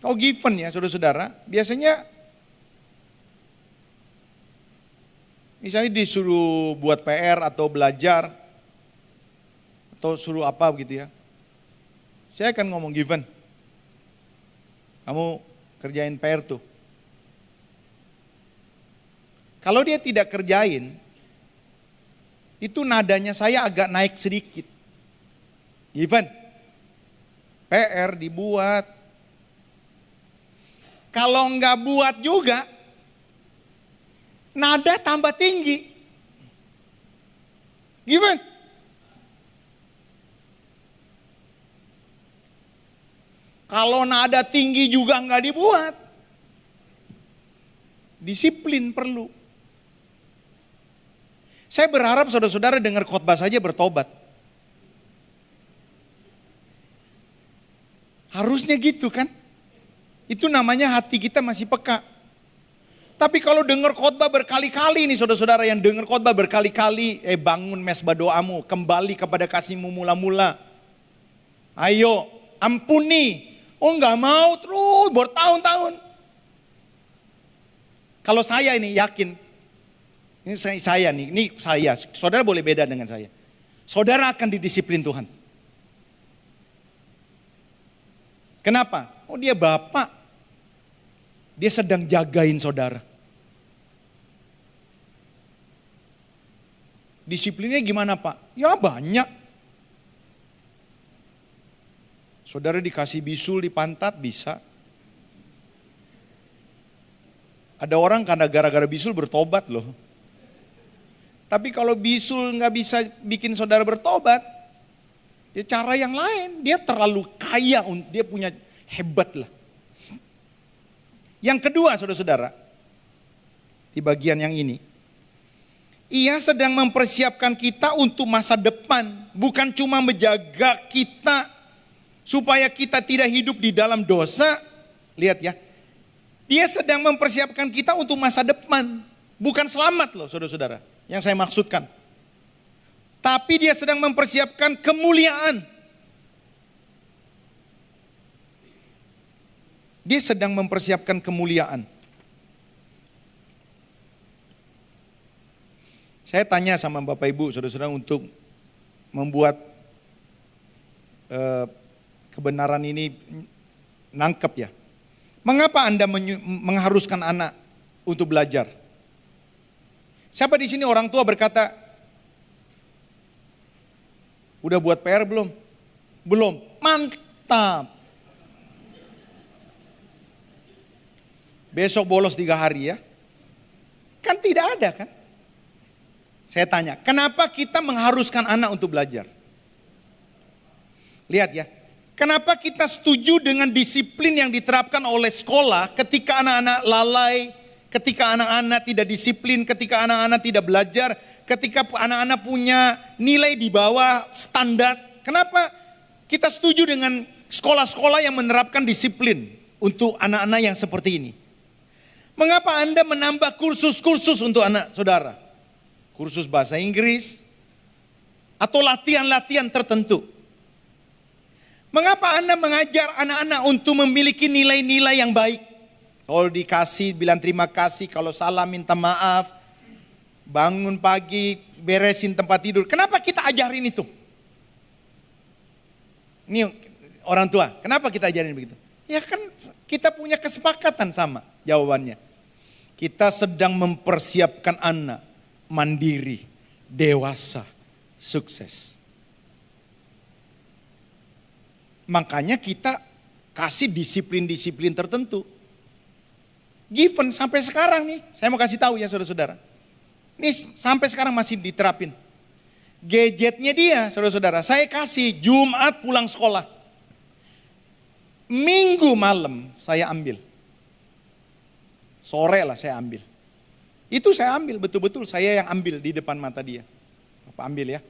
Kalau given ya saudara-saudara, biasanya misalnya disuruh buat PR atau belajar atau suruh apa begitu ya. Saya akan ngomong given. Kamu kerjain PR tuh. Kalau dia tidak kerjain, itu nadanya saya agak naik sedikit. Even PR dibuat. Kalau nggak buat juga, nada tambah tinggi. Gimana? Kalau nada tinggi juga nggak dibuat, disiplin perlu. Saya berharap saudara-saudara dengar khotbah saja bertobat. Harusnya gitu kan? Itu namanya hati kita masih peka. Tapi kalau dengar khotbah berkali-kali nih saudara-saudara yang dengar khotbah berkali-kali, bangun mesbah doamu, kembali kepada kasihmu mula-mula. Ayo, ampuni. Oh nggak mau terus bertahun-tahun. Kalau saya ini yakin, ini saya, saudara boleh beda dengan saya. Saudara akan didisiplin Tuhan. Kenapa? Oh dia bapak, dia sedang jagain saudara. Disiplinnya gimana Pak? Ya banyak. Saudara dikasih bisul di pantat bisa. Ada orang karena gara-gara bisul bertobat loh. Tapi kalau bisul nggak bisa bikin saudara bertobat, ya cara yang lain. Dia terlalu kaya, dia punya hebat lah. Yang kedua saudara-saudara, di bagian yang ini, ia sedang mempersiapkan kita untuk masa depan. Bukan cuma menjaga kita supaya kita tidak hidup di dalam dosa. Lihat ya, dia sedang mempersiapkan kita untuk masa depan. Bukan selamat loh saudara-saudara, yang saya maksudkan. Tapi dia sedang mempersiapkan kemuliaan. Dia sedang mempersiapkan kemuliaan. Saya tanya sama Bapak Ibu, saudara-saudara untuk membuat kebenaran ini nangkep ya. Mengapa Anda mengharuskan anak untuk belajar? Siapa di sini orang tua berkata, udah buat PR belum? Belum. Mantap. Besok bolos 3 hari ya. Kan tidak ada kan? Saya tanya, kenapa kita mengharuskan anak untuk belajar? Lihat ya, kenapa kita setuju dengan disiplin yang diterapkan oleh sekolah ketika anak-anak lalai, ketika anak-anak tidak disiplin, ketika anak-anak tidak belajar, ketika anak-anak punya nilai di bawah standar. Kenapa kita setuju dengan sekolah-sekolah yang menerapkan disiplin untuk anak-anak yang seperti ini? Mengapa Anda menambah kursus-kursus untuk anak saudara? Kursus bahasa Inggris, atau latihan-latihan tertentu. Mengapa Anda mengajar anak-anak untuk memiliki nilai-nilai yang baik? Kalau dikasih, bilang terima kasih, kalau salah minta maaf, bangun pagi, beresin tempat tidur. Kenapa kita ajarin itu? Ini orang tua, kenapa kita ajarin begitu? Ya kan kita punya kesepakatan sama jawabannya. Kita sedang mempersiapkan anak mandiri, dewasa, sukses. Makanya kita kasih disiplin-disiplin tertentu. Given sampai sekarang nih, saya mau kasih tahu ya saudara-saudara. Ini sampai sekarang masih diterapin. Gadgetnya dia saudara-saudara, saya kasih Jumat pulang sekolah. Minggu malam saya ambil. Sore lah saya ambil. Itu saya ambil, betul-betul saya yang ambil di depan mata dia. Papa ambil ya.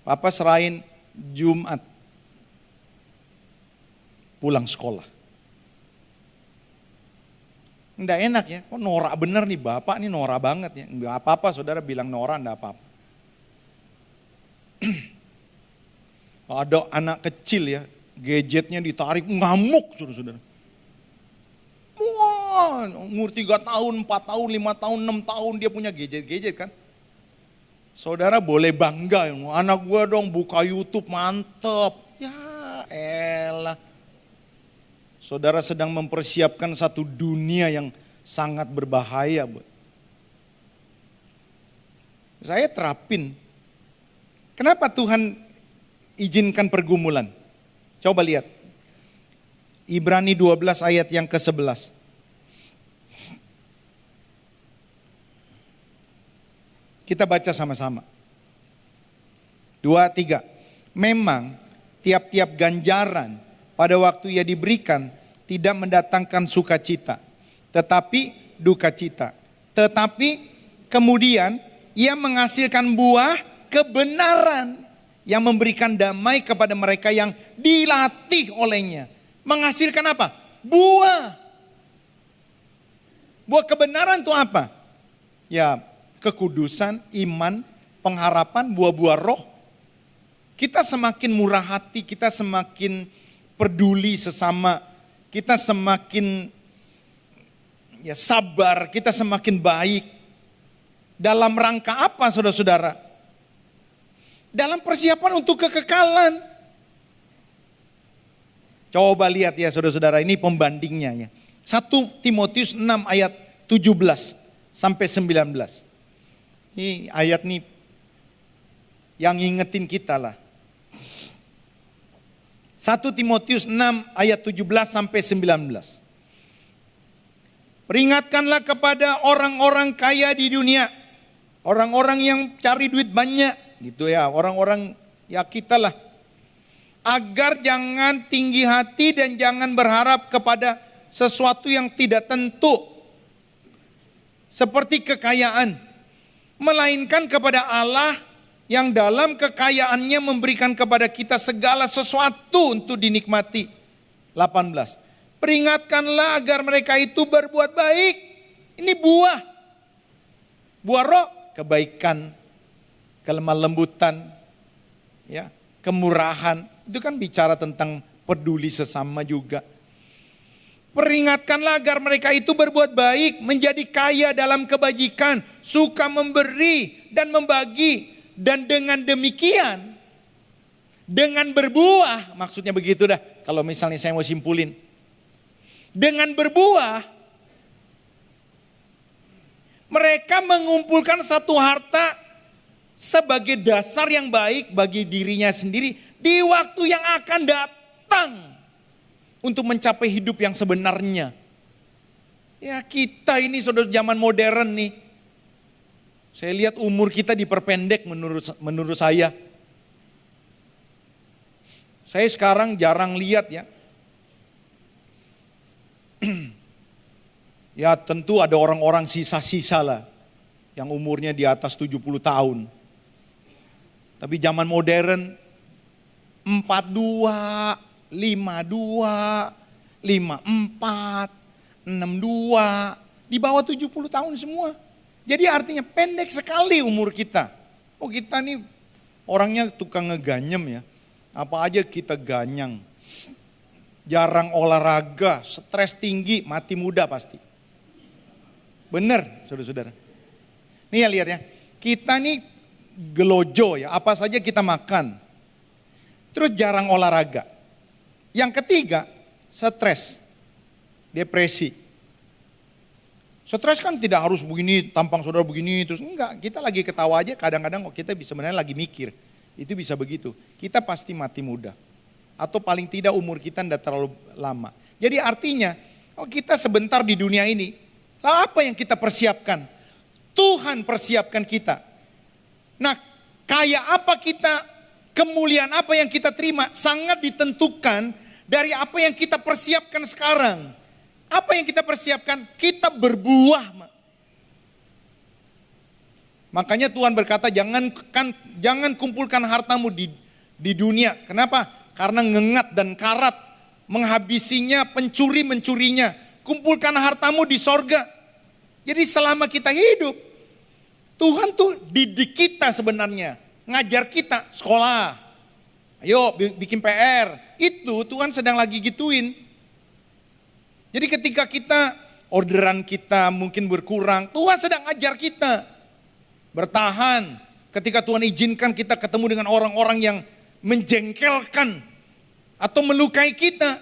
Papa serahin Jumat pulang sekolah. Nggak enak ya, kok norak bener nih bapak nih, norak banget ya. Nggak apa-apa saudara bilang norak, nggak apa-apa. Ada anak kecil ya, gadgetnya ditarik, ngamuk saudara-saudara. Wah, umur 3 tahun, 4 tahun, 5 tahun, 6 tahun dia punya gadget-gadget kan. Saudara boleh bangga, anak gue dong buka YouTube mantep. Ya elah. Saudara sedang mempersiapkan satu dunia yang sangat berbahaya. Saya terapin. Kenapa Tuhan izinkan pergumulan? Coba lihat. Ibrani 12 ayat yang ke-11. Kita baca sama-sama. 2, 3. Memang tiap-tiap ganjaran pada waktu ia diberikan tidak mendatangkan sukacita, tetapi duka cita. Tetapi kemudian ia menghasilkan buah kebenaran yang memberikan damai kepada mereka yang dilatih olehnya. Menghasilkan apa? Buah. Buah kebenaran itu apa? Ya, kekudusan, iman, pengharapan, buah-buah roh. Kita semakin murah hati, kita semakin peduli sesama, kita semakin sabar, kita semakin baik. Dalam rangka apa saudara-saudara? Dalam persiapan untuk kekekalan. Coba lihat ya saudara-saudara, ini pembandingnya ya. 1 Timotius 6 ayat 17 sampai 19. Ini ayat nih yang ngingetin kita lah. 1 Timotius 6 ayat 17 sampai 19. Peringatkanlah kepada orang-orang kaya di dunia. Orang-orang yang cari duit banyak gitu ya, orang-orang ya kita lah. Agar jangan tinggi hati dan jangan berharap kepada sesuatu yang tidak tentu. Seperti kekayaan. Melainkan kepada Allah yang dalam kekayaannya memberikan kepada kita segala sesuatu untuk dinikmati. 18. Peringatkanlah agar mereka itu berbuat baik. Ini buah. Buah roh, kebaikan, kelemah lembutan, ya, kemurahan. Itu kan bicara tentang peduli sesama juga. Peringatkanlah agar mereka itu berbuat baik, menjadi kaya dalam kebajikan, suka memberi dan membagi. Dan dengan demikian, dengan berbuah, maksudnya begitu dah. Kalau misalnya saya mau simpulin. Dengan berbuah, mereka mengumpulkan satu harta sebagai dasar yang baik bagi dirinya sendiri di waktu yang akan datang untuk mencapai hidup yang sebenarnya. Ya kita ini saudara zaman modern nih. Saya lihat umur kita diperpendek menurut saya. Saya sekarang jarang lihat ya. Ya tentu ada orang-orang sisa-sisa lah. Yang umurnya di atas 70 tahun. Tapi zaman modern 42, 52, 54, 62, di bawah 70 tahun semua. Jadi artinya pendek sekali umur kita. Oh kita nih orangnya tukang ngeganyem ya. Apa aja kita ganyang. Jarang olahraga, stres tinggi, mati muda pasti. Bener saudara-saudara. Nih ya lihat ya, kita nih gelojo ya, apa saja kita makan. Terus jarang olahraga. Yang ketiga, stres, depresi. Stres kan tidak harus begini, tampang saudara begini, terus enggak. Kita lagi ketawa aja, kadang-kadang kita sebenarnya lagi mikir. Itu bisa begitu. Kita pasti mati muda. Atau paling tidak umur kita tidak terlalu lama. Jadi artinya, kita sebentar di dunia ini, lah apa yang kita persiapkan? Tuhan persiapkan kita. Nah, kayak apa kita, kemuliaan apa yang kita terima, sangat ditentukan dari apa yang kita persiapkan sekarang. Apa yang kita persiapkan? Kita berbuah. Makanya Tuhan berkata jangan kumpulkan hartamu di dunia. Kenapa? Karena ngengat dan karat menghabisinya, pencuri mencurinya. Kumpulkan hartamu di sorga. Jadi selama kita hidup, Tuhan tuh didik kita sebenarnya. Ngajar kita sekolah. Ayo bikin PR. Itu Tuhan sedang lagi gituin. Jadi ketika kita, orderan kita mungkin berkurang, Tuhan sedang ajar kita. Bertahan. Ketika Tuhan izinkan kita ketemu dengan orang-orang yang menjengkelkan atau melukai kita,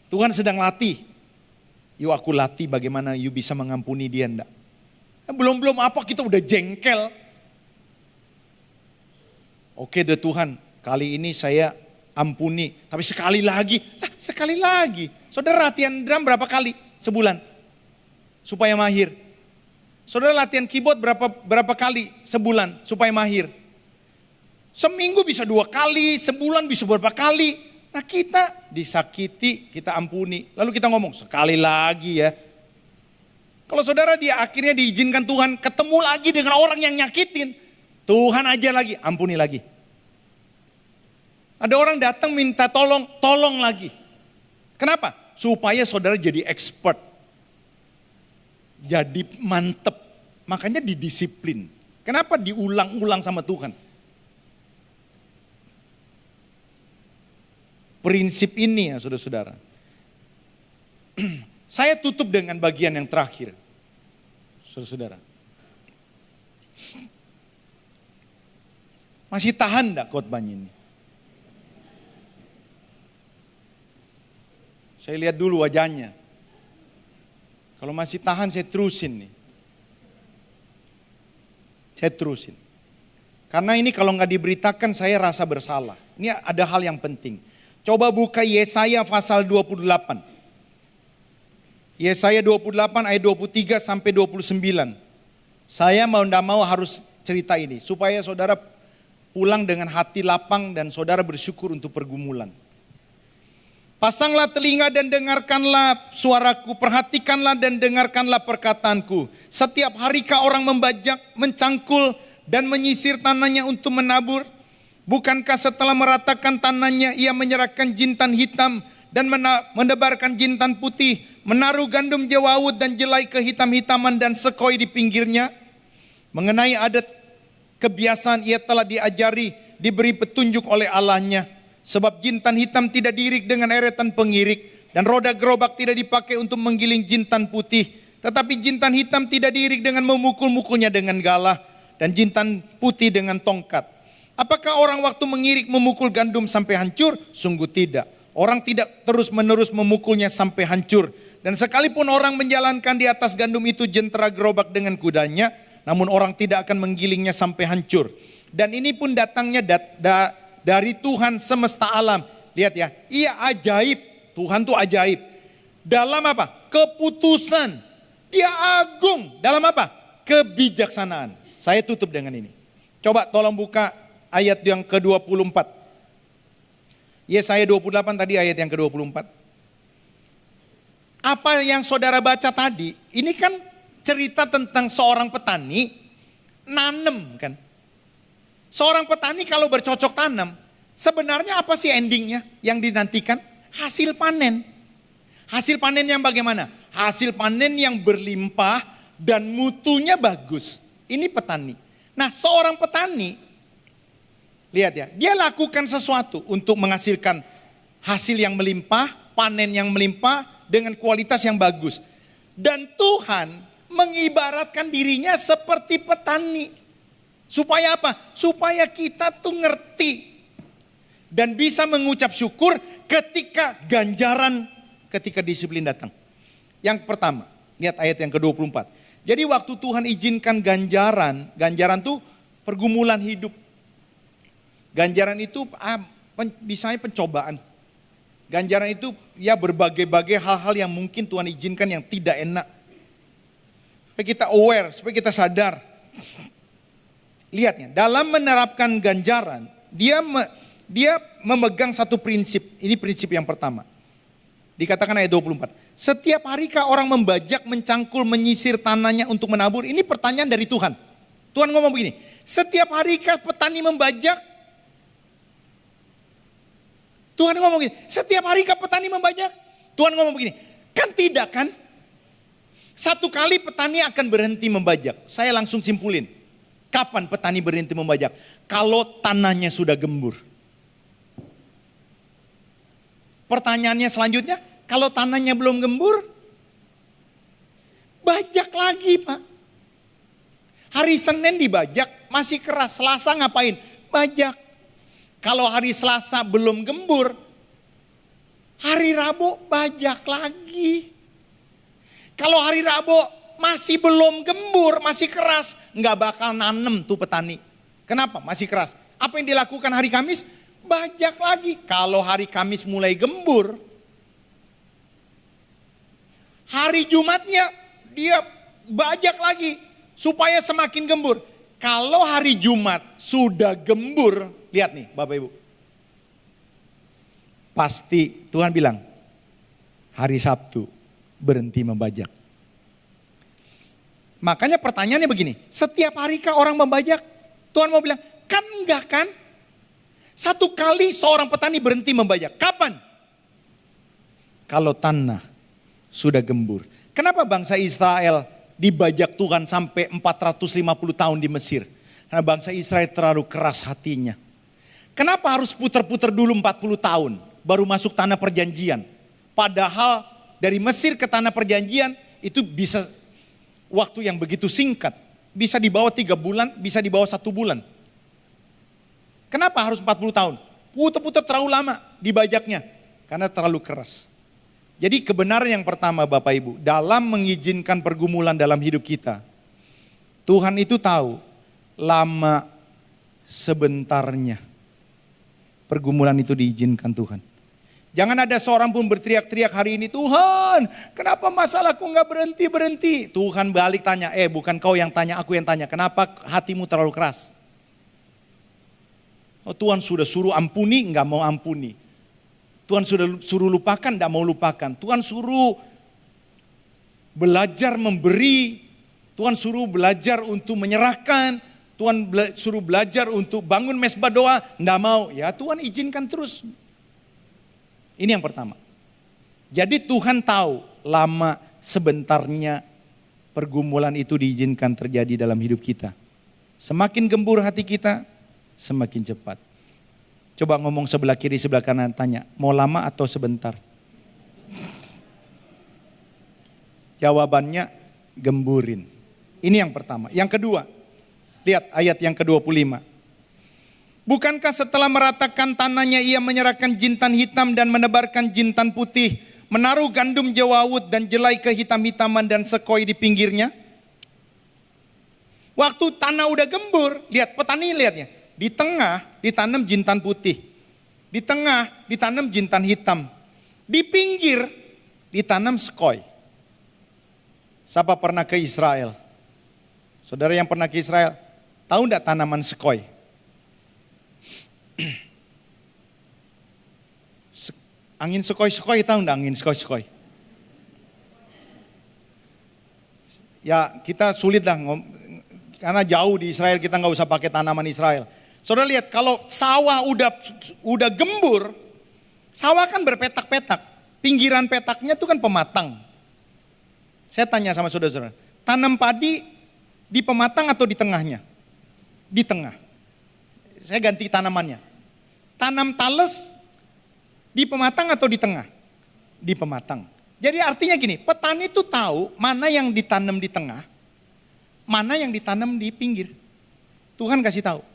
Tuhan sedang latih. Yuk aku latih bagaimana you bisa mengampuni dia enggak. Belum apa kita udah jengkel. Oke deh Tuhan, kali ini saya ampuni. Tapi sekali lagi, sekali lagi. Saudara latihan drum berapa kali sebulan? Supaya mahir. Saudara latihan keyboard berapa kali sebulan supaya mahir? Seminggu bisa 2 kali, sebulan bisa berapa kali. Nah kita disakiti, kita ampuni. Lalu kita ngomong sekali lagi ya. Kalau saudara dia akhirnya diizinkan Tuhan ketemu lagi dengan orang yang nyakitin. Tuhan ajar lagi, ampuni lagi. Ada orang datang minta tolong lagi. Kenapa? Supaya saudara jadi expert. Jadi mantep. Makanya didisiplin. Kenapa diulang-ulang sama Tuhan? Prinsip ini ya saudara-saudara. Saya tutup dengan bagian yang terakhir. Saudara-saudara. Masih tahan enggak khotbahnya ini? Saya lihat dulu wajahnya. Kalau masih tahan saya terusin nih. Saya terusin. Karena ini kalau nggak diberitakan saya rasa bersalah. Ini ada hal yang penting. Coba buka Yesaya pasal 28. Yesaya 28 ayat 23 sampai 29. Saya tidak mau harus cerita ini. Supaya saudara pulang dengan hati lapang dan saudara bersyukur untuk pergumulan. Pasanglah telinga dan dengarkanlah suaraku, perhatikanlah dan dengarkanlah perkataanku. Setiap harikah orang membajak, mencangkul dan menyisir tanahnya untuk menabur? Bukankah setelah meratakan tanahnya ia menyerahkan jintan hitam dan menebarkan jintan putih, menaruh gandum jewawut dan jelai kehitam-hitaman dan sekoi di pinggirnya? Mengenai adat kebiasaan ia telah diajari, diberi petunjuk oleh Allahnya. Sebab jintan hitam tidak diirik dengan eretan pengirik, dan roda gerobak tidak dipakai untuk menggiling jintan putih. Tetapi jintan hitam tidak diirik dengan memukul-mukulnya dengan galah, dan jintan putih dengan tongkat. Apakah orang waktu mengirik memukul gandum sampai hancur? Sungguh tidak. Orang tidak terus-menerus memukulnya sampai hancur. Dan sekalipun orang menjalankan di atas gandum itu jentera gerobak dengan kudanya, namun orang tidak akan menggilingnya sampai hancur. Dan ini pun datangnya dari Tuhan semesta alam. Lihat ya, ia ajaib. Tuhan tuh ajaib. Dalam apa? Keputusan. Dia agung. Dalam apa? Kebijaksanaan. Saya tutup dengan ini. Coba tolong buka ayat yang ke-24. Yesaya 28 tadi ayat yang ke-24. Apa yang saudara baca tadi, ini kan cerita tentang seorang petani nanem kan. Seorang petani kalau bercocok tanam, sebenarnya apa sih endingnya yang dinantikan? Hasil panen. Hasil panen yang bagaimana? Hasil panen yang berlimpah dan mutunya bagus. Ini petani. Nah seorang petani, lihat ya, dia lakukan sesuatu untuk menghasilkan hasil yang melimpah, panen yang melimpah dengan kualitas yang bagus. Dan Tuhan mengibaratkan dirinya seperti petani. Supaya apa? Supaya kita tuh ngerti dan bisa mengucap syukur ketika ganjaran, ketika disiplin datang. Yang pertama, lihat ayat yang ke-24. Jadi waktu Tuhan izinkan ganjaran tuh pergumulan hidup. Ganjaran itu misalnya pencobaan. Ganjaran itu ya berbagai-bagai hal-hal yang mungkin Tuhan izinkan yang tidak enak. Supaya kita aware, supaya kita sadar. Lihatnya, dalam menerapkan ganjaran, dia memegang satu prinsip. Ini prinsip yang pertama. Dikatakan ayat 24. Setiap harikah orang membajak, mencangkul, menyisir tanahnya untuk menabur? Ini pertanyaan dari Tuhan. Tuhan ngomong begini, setiap harikah petani membajak? Tuhan ngomong begini, setiap harikah petani membajak? Tuhan ngomong begini, kan tidak kan? Satu kali petani akan berhenti membajak. Saya langsung simpulin. Kapan petani berhenti membajak? Kalau tanahnya sudah gembur. Pertanyaannya selanjutnya, kalau tanahnya belum gembur, bajak lagi Pak. Hari Senin dibajak, masih keras. Selasa ngapain? Bajak. Kalau hari Selasa belum gembur, hari Rabu bajak lagi. Kalau hari Rabu masih belum gembur, masih keras, nggak bakal nanem tuh petani. Kenapa? Masih keras. Apa yang dilakukan hari Kamis? Bajak lagi. Kalau hari Kamis mulai gembur, hari Jumatnya dia bajak lagi supaya semakin gembur. Kalau hari Jumat sudah gembur, lihat nih Bapak Ibu. Pasti Tuhan bilang, hari Sabtu berhenti membajak. Makanya pertanyaannya begini, setiap harikah orang membajak? Tuhan mau bilang, kan enggak kan? Satu kali seorang petani berhenti membajak. Kapan? Kalau tanah sudah gembur. Kenapa bangsa Israel dibajak Tuhan sampai 450 tahun di Mesir? Karena bangsa Israel terlalu keras hatinya. Kenapa harus putar-putar dulu 40 tahun baru masuk tanah perjanjian? Padahal dari Mesir ke tanah perjanjian itu bisa waktu yang begitu singkat. Bisa di bawah 3 bulan, bisa di bawah 1 bulan. Kenapa harus 40 tahun? Putar-putar terlalu lama dibajaknya. Karena terlalu keras. Jadi kebenaran yang pertama Bapak Ibu, dalam mengizinkan pergumulan dalam hidup kita, Tuhan itu tahu lama sebentarnya pergumulan itu diizinkan Tuhan. Jangan ada seorang pun berteriak-teriak hari ini, Tuhan kenapa masalahku nggak berhenti-berhenti. Tuhan balik tanya, bukan kau yang tanya, aku yang tanya. Kenapa hatimu terlalu keras? Oh Tuhan sudah suruh ampuni, nggak mau ampuni. Tuhan sudah suruh lupakan, nggak mau lupakan. Tuhan suruh belajar memberi. Tuhan suruh belajar untuk menyerahkan. Tuhan suruh belajar untuk bangun mesbah doa, nggak mau. Ya Tuhan izinkan terus. Ini yang pertama. Jadi Tuhan tahu lama sebentarnya pergumulan itu diizinkan terjadi dalam hidup kita. Semakin gembur hati kita, semakin cepat. Coba ngomong sebelah kiri, sebelah kanan, tanya, mau lama atau sebentar? Jawabannya gemburin. Ini yang pertama. Yang kedua, lihat ayat yang ke-25. Bukankah setelah meratakan tanahnya ia menyerahkan jintan hitam dan menebarkan jintan putih, menaruh gandum jewawut dan jelai kehitam-hitaman dan sekoi di pinggirnya? Waktu tanah udah gembur, lihat petani lihatnya. Di tengah ditanam jintan putih. Di tengah ditanam jintan hitam. Di pinggir ditanam sekoi. Siapa pernah ke Israel? Saudara yang pernah ke Israel, tahu enggak tanaman sekoi? Angin sekoi-sekoi, tahu enggak angin sekoi-sekoi? Ya kita sulit lah, karena jauh di Israel kita nggak usah pakai tanaman Israel. Saudara lihat kalau sawah udah gembur, sawah kan berpetak-petak. Pinggiran petaknya itu kan pematang. Saya tanya sama saudara-saudara, tanam padi di pematang atau di tengahnya? Di tengah. Saya ganti tanamannya. Tanam tales di pematang atau di tengah? Di pematang. Jadi artinya gini, petani itu tahu mana yang ditanam di tengah, mana yang ditanam di pinggir. Tuhan kasih tahu.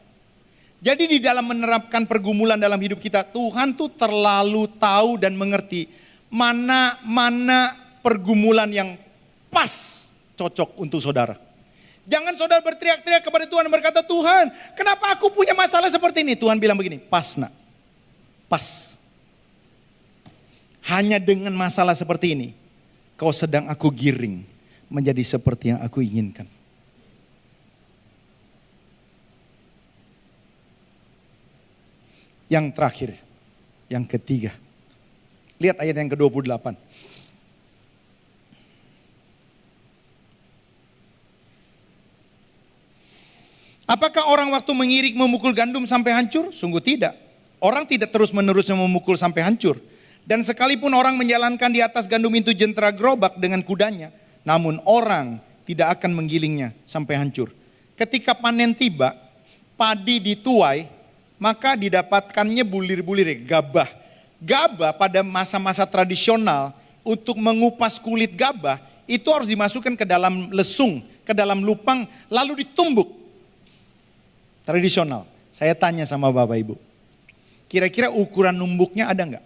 Jadi di dalam menerapkan pergumulan dalam hidup kita, Tuhan tuh terlalu tahu dan mengerti mana pergumulan yang pas cocok untuk saudara. Jangan saudara berteriak-teriak kepada Tuhan dan berkata, Tuhan kenapa aku punya masalah seperti ini? Tuhan bilang begini, pas nak, pas. Hanya dengan masalah seperti ini, kau sedang aku giring menjadi seperti yang aku inginkan. Yang terakhir, yang ketiga. Lihat ayat yang ke-28. Apakah orang waktu mengirik memukul gandum sampai hancur? Sungguh tidak. Orang tidak terus-menerus memukul sampai hancur. Dan sekalipun orang menjalankan di atas gandum itu jentera gerobak dengan kudanya, namun orang tidak akan menggilingnya sampai hancur. Ketika panen tiba, padi dituai, maka didapatkannya bulir-bulir gabah. Gabah pada masa-masa tradisional untuk mengupas kulit gabah itu harus dimasukkan ke dalam lesung, ke dalam lupang, lalu ditumbuk. Tradisional. Saya tanya sama Bapak Ibu, kira-kira ukuran numbuknya ada enggak?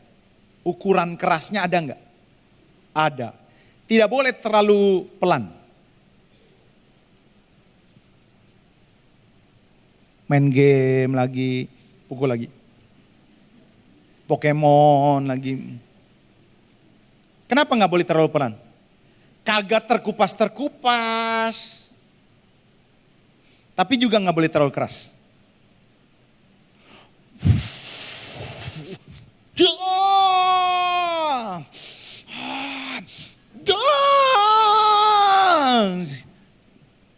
Ukuran kerasnya ada enggak? Ada. Tidak boleh terlalu pelan. Main game lagi, pukul lagi. Pokemon lagi. Kenapa nggak boleh terlalu pelan? Kagak terkupas-terkupas. Tapi juga nggak boleh terlalu keras.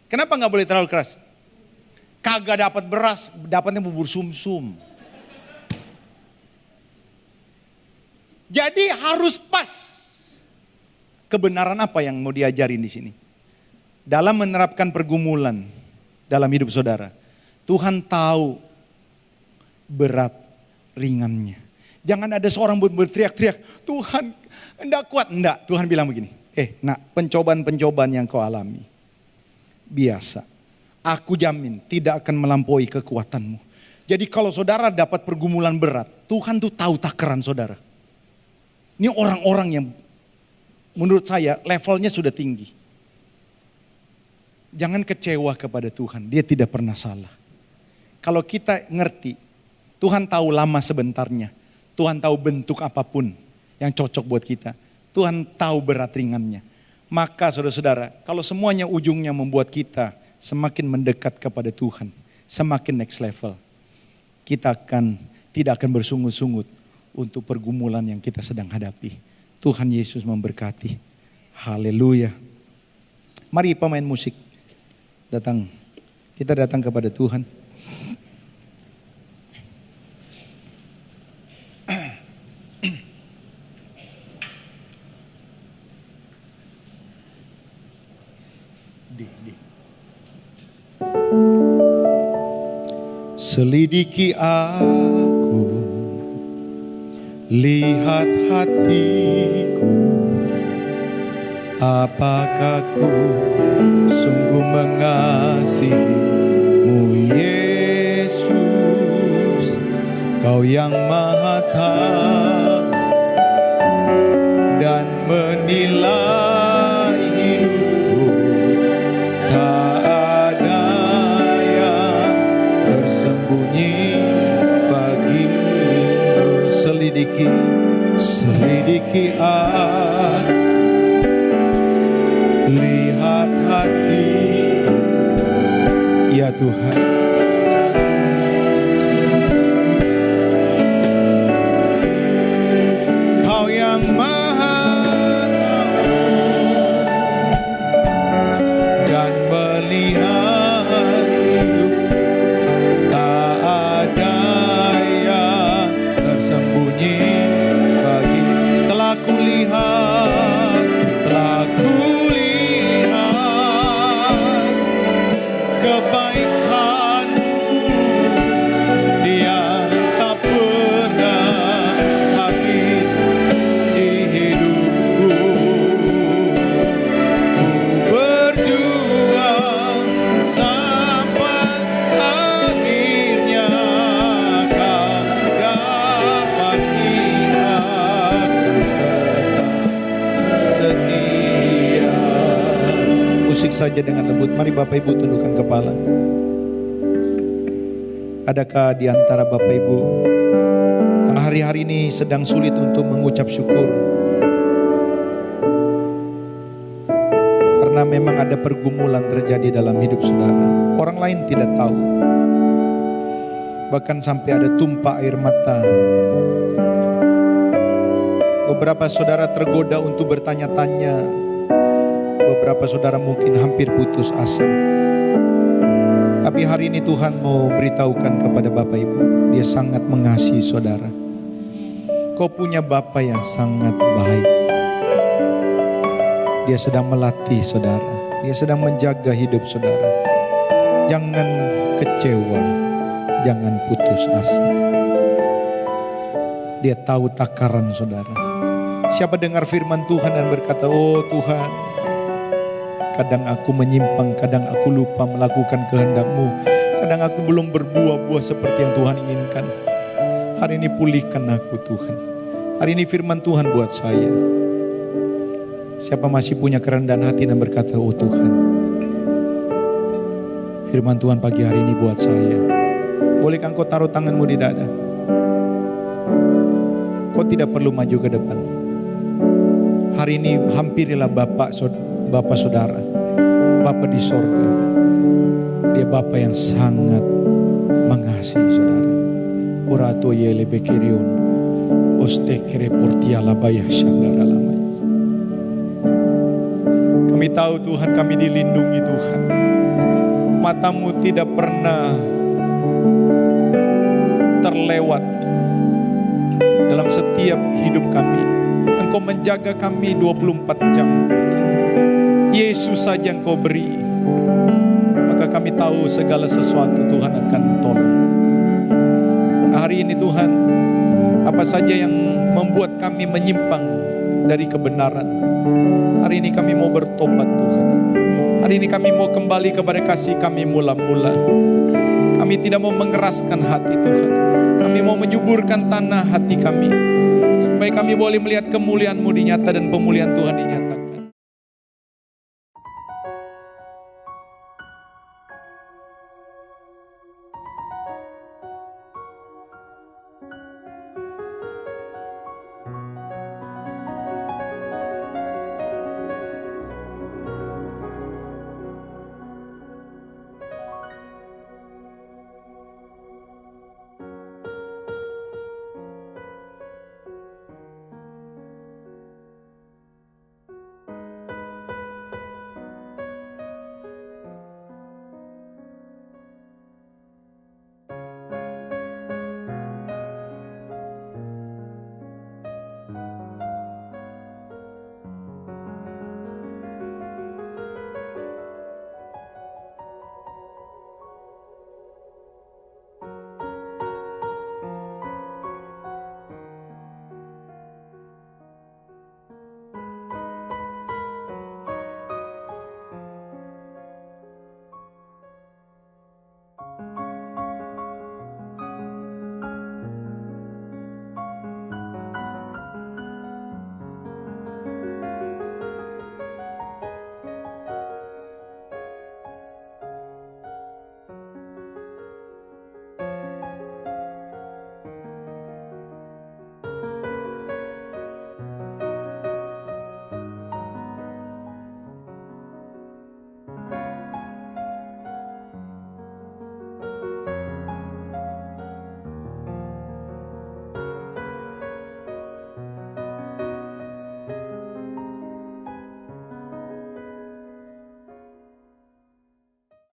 Kenapa nggak boleh terlalu keras? Kagak dapat beras, dapatnya bubur sumsum. Jadi harus pas. Kebenaran apa yang mau diajarin di sini? Dalam menerapkan pergumulan dalam hidup saudara, Tuhan tahu berat ringannya. Jangan ada seorang berteriak-teriak, Tuhan enggak kuat. Enggak, Tuhan bilang begini, nak, pencobaan-pencobaan yang kau alami, biasa. Aku jamin tidak akan melampaui kekuatanmu. Jadi kalau saudara dapat pergumulan berat, Tuhan tuh tahu takaran saudara. Ini orang-orang yang menurut saya levelnya sudah tinggi. Jangan kecewa kepada Tuhan, dia tidak pernah salah. Kalau kita ngerti, Tuhan tahu lama sebentarnya. Tuhan tahu bentuk apapun yang cocok buat kita. Tuhan tahu berat ringannya. Maka saudara-saudara, kalau semuanya ujungnya membuat kita semakin mendekat kepada Tuhan, semakin next level, kita tidak akan bersungut-sungut untuk pergumulan yang kita sedang hadapi. Tuhan Yesus memberkati. Haleluya. Mari pemain musik datang. Kita datang kepada Tuhan. Selidiki aku, lihat hatiku, apakah ku sungguh mengasihimu Yesus, Kau yang Maha Tahu dan menilai hidupku, tak ada yang tersembunyi bagimu. Selidiki aku, lihat hati, ya Tuhan. Kau yang Maha Tahu dan melihat hidup, tak ada yang tersembunyi bagi. Telah kulihat kebaikan-Mu yang tak pernah habis di hidupku. Ku berjuang sampai akhirnya Kau dapati aku tetap setia. Musik saja dengan lembut. Mari Bapak Ibu tundukkan kepala. Adakah di antara Bapak Ibu yang hari-hari ini sedang sulit untuk mengucap syukur? Karena memang ada pergumulan terjadi dalam hidup saudara. Orang lain tidak tahu. Bahkan sampai ada tumpah air mata. Beberapa saudara tergoda untuk bertanya-tanya. Beberapa saudara mungkin hampir putus asa. Tapi hari ini Tuhan mau beritahukan kepada Bapak Ibu, Dia sangat mengasihi saudara. Kau punya Bapa yang sangat baik. Dia sedang melatih saudara. Dia sedang menjaga hidup saudara. Jangan kecewa, jangan putus asa. Dia tahu takaran saudara. Siapa dengar firman Tuhan dan berkata, oh Tuhan, kadang aku menyimpang, kadang aku lupa melakukan kehendak-Mu. Kadang aku belum berbuah-buah seperti yang Tuhan inginkan. Hari ini pulihkan aku Tuhan. Hari ini firman Tuhan buat saya. Siapa masih punya kerendahan hati dan berkata, oh Tuhan, firman Tuhan pagi hari ini buat saya. Bolehkah engkau taruh tanganmu di dada? Kau tidak perlu maju ke depan. Hari ini hampirilah Bapak Saudara, Bapak di sorga. Dia Bapak yang sangat mengasihi saudara. Orato yele bekirion, ostekere portiala bayah shandara lamaya. Kami tahu Tuhan, kami dilindungi Tuhan. Matamu tidak pernah terlewat dalam setiap hidup kami. Engkau menjaga kami 24 jam. Yesus saja Engkau beri. Maka kami tahu segala sesuatu Tuhan akan tolong. Nah, hari ini Tuhan, apa saja yang membuat kami menyimpang dari kebenaran, hari ini kami mau bertobat Tuhan. Hari ini kami mau kembali kepada kasih kami mula-mula. Kami tidak mau mengeraskan hati Tuhan. Kami mau menyuburkan tanah hati kami, supaya kami boleh melihat kemuliaan-Mu dinyata dan pemulihan Tuhan dinyatakan.